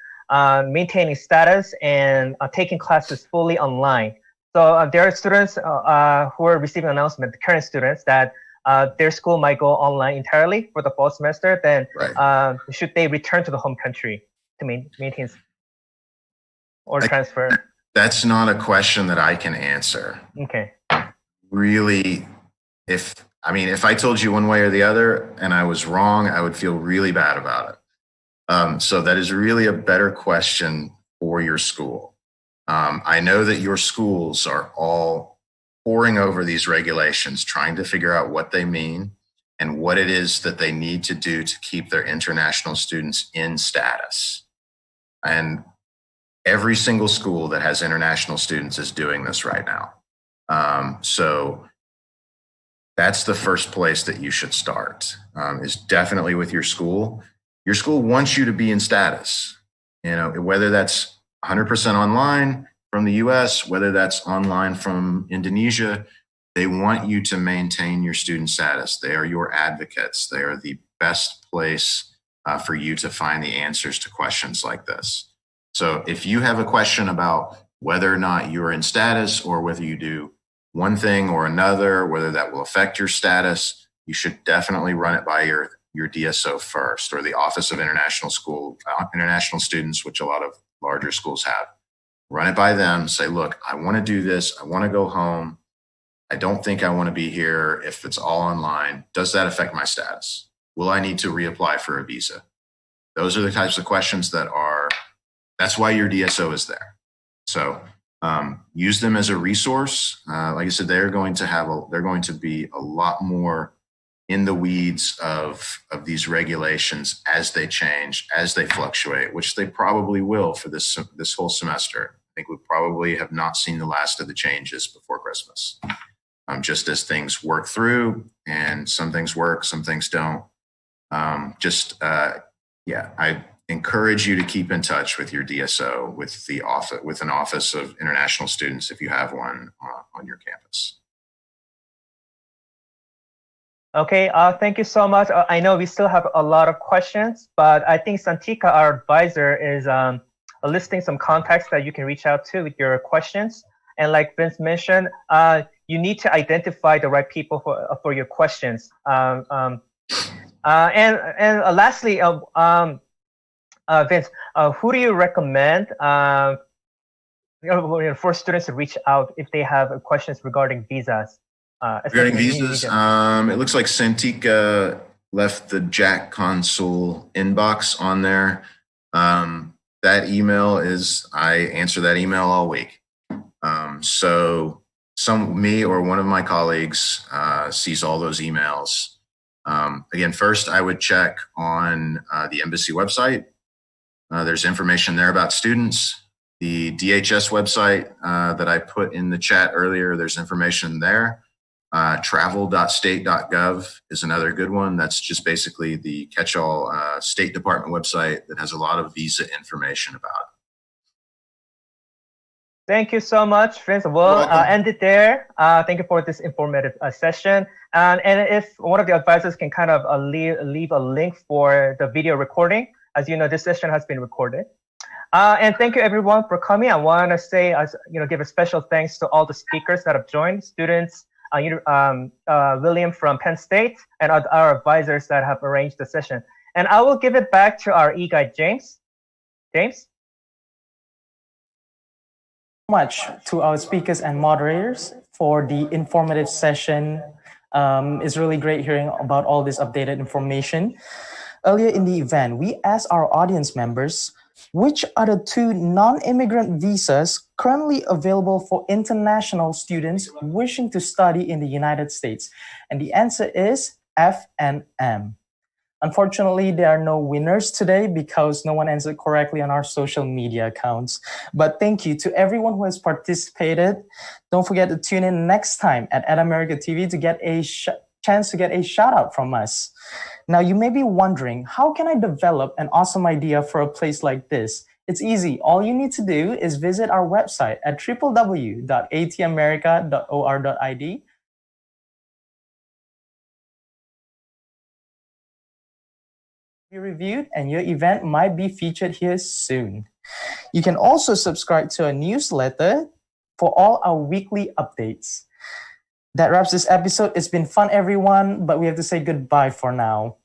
maintaining status and taking classes fully online. So there are students who are receiving announcement, the current students, that their school might go online entirely for the fall semester. Then should they return to the home country to maintain or transfer? That's not a question that I can answer. Okay. Really, if I told you one way or the other and I was wrong, I would feel really bad about it. So that is really a better question for your school. I know that your schools are all poring over these regulations, trying to figure out what they mean and what it is that they need to do to keep their international students in status. And every single school that has international students is doing this right now. So that's the first place that you should start, is definitely with your school. Your school wants you to be in status, whether that's 100% online from the US, whether that's online from Indonesia. They want you to maintain your student status. They are your advocates. They are the best place for you to find the answers to questions like this. So if you have a question about whether or not you're in status, or whether you do one thing or another, whether that will affect your status, you should definitely run it by your DSO first, or the Office of International Students, which a lot of larger schools have. Run it by them, say, look, I want to do this. I want to go home. I don't think I want to be here if it's all online. Does that affect my status? Will I need to reapply for a visa? Those are the types of questions that's why your DSO is there. So use them as a resource. Like I said, they're going to be a lot more in the weeds of these regulations as they change, as they fluctuate, which they probably will for this whole semester. I think we probably have not seen the last of the changes before Christmas. Just as things work through, and some things work, some things don't. I encourage you to keep in touch with your DSO, with an Office of International Students, if you have one on your campus. Okay, thank you so much. I know we still have a lot of questions, but I think Santika, our advisor, is listing some contacts that you can reach out to with your questions. And like Vince mentioned, you need to identify the right people for your questions. And lastly, Vince, who do you recommend for students to reach out if they have questions regarding visas? Regarding visas, it looks like Santika left the Jack Consul inbox on there. That email I answer that email all week. So me or one of my colleagues sees all those emails. Again, first I would check on the embassy website. There's information there about students. The DHS website that I put in the chat earlier, there's information there. Travel.state.gov is another good one. That's just basically the catch-all State Department website that has a lot of visa information about it. Thank you so much, Vince. We'll end it there. Thank you for this informative session. And if one of the advisors can kind of leave a link for the video recording, as you know, this session has been recorded. And thank you everyone for coming. I want to say, give a special thanks to all the speakers that have joined, students, William from Penn State, and our advisors that have arranged the session. And I will give it back to our e-guide, James. James? Much to our speakers and moderators for the informative session. It's really great hearing about all this updated information. Earlier in the event, we asked our audience members, which are the 2 non-immigrant visas currently available for international students wishing to study in the United States? And the answer is F and M. Unfortunately, there are no winners today because no one answered correctly on our social media accounts. But thank you to everyone who has participated. Don't forget to tune in next time at America TV to get a chance to get a shout out from us. Now, you may be wondering, how can I develop an awesome idea for a place like this? It's easy. All you need to do is visit our website at www.atamerica.or.id. Be reviewed and your event might be featured here soon. You can also subscribe to our newsletter for all our weekly updates. That wraps this episode. It's been fun, everyone, but we have to say goodbye for now.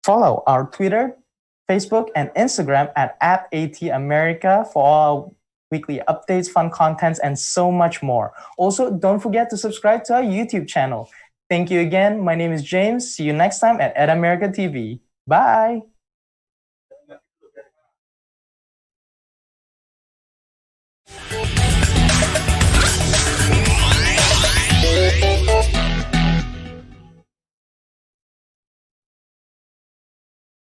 Follow our Twitter, Facebook, and Instagram at @ATAmerica for all our weekly updates, fun contents, and so much more. Also, don't forget to subscribe to our YouTube channel. Thank you again. My name is James. See you next time at America TV. Bye.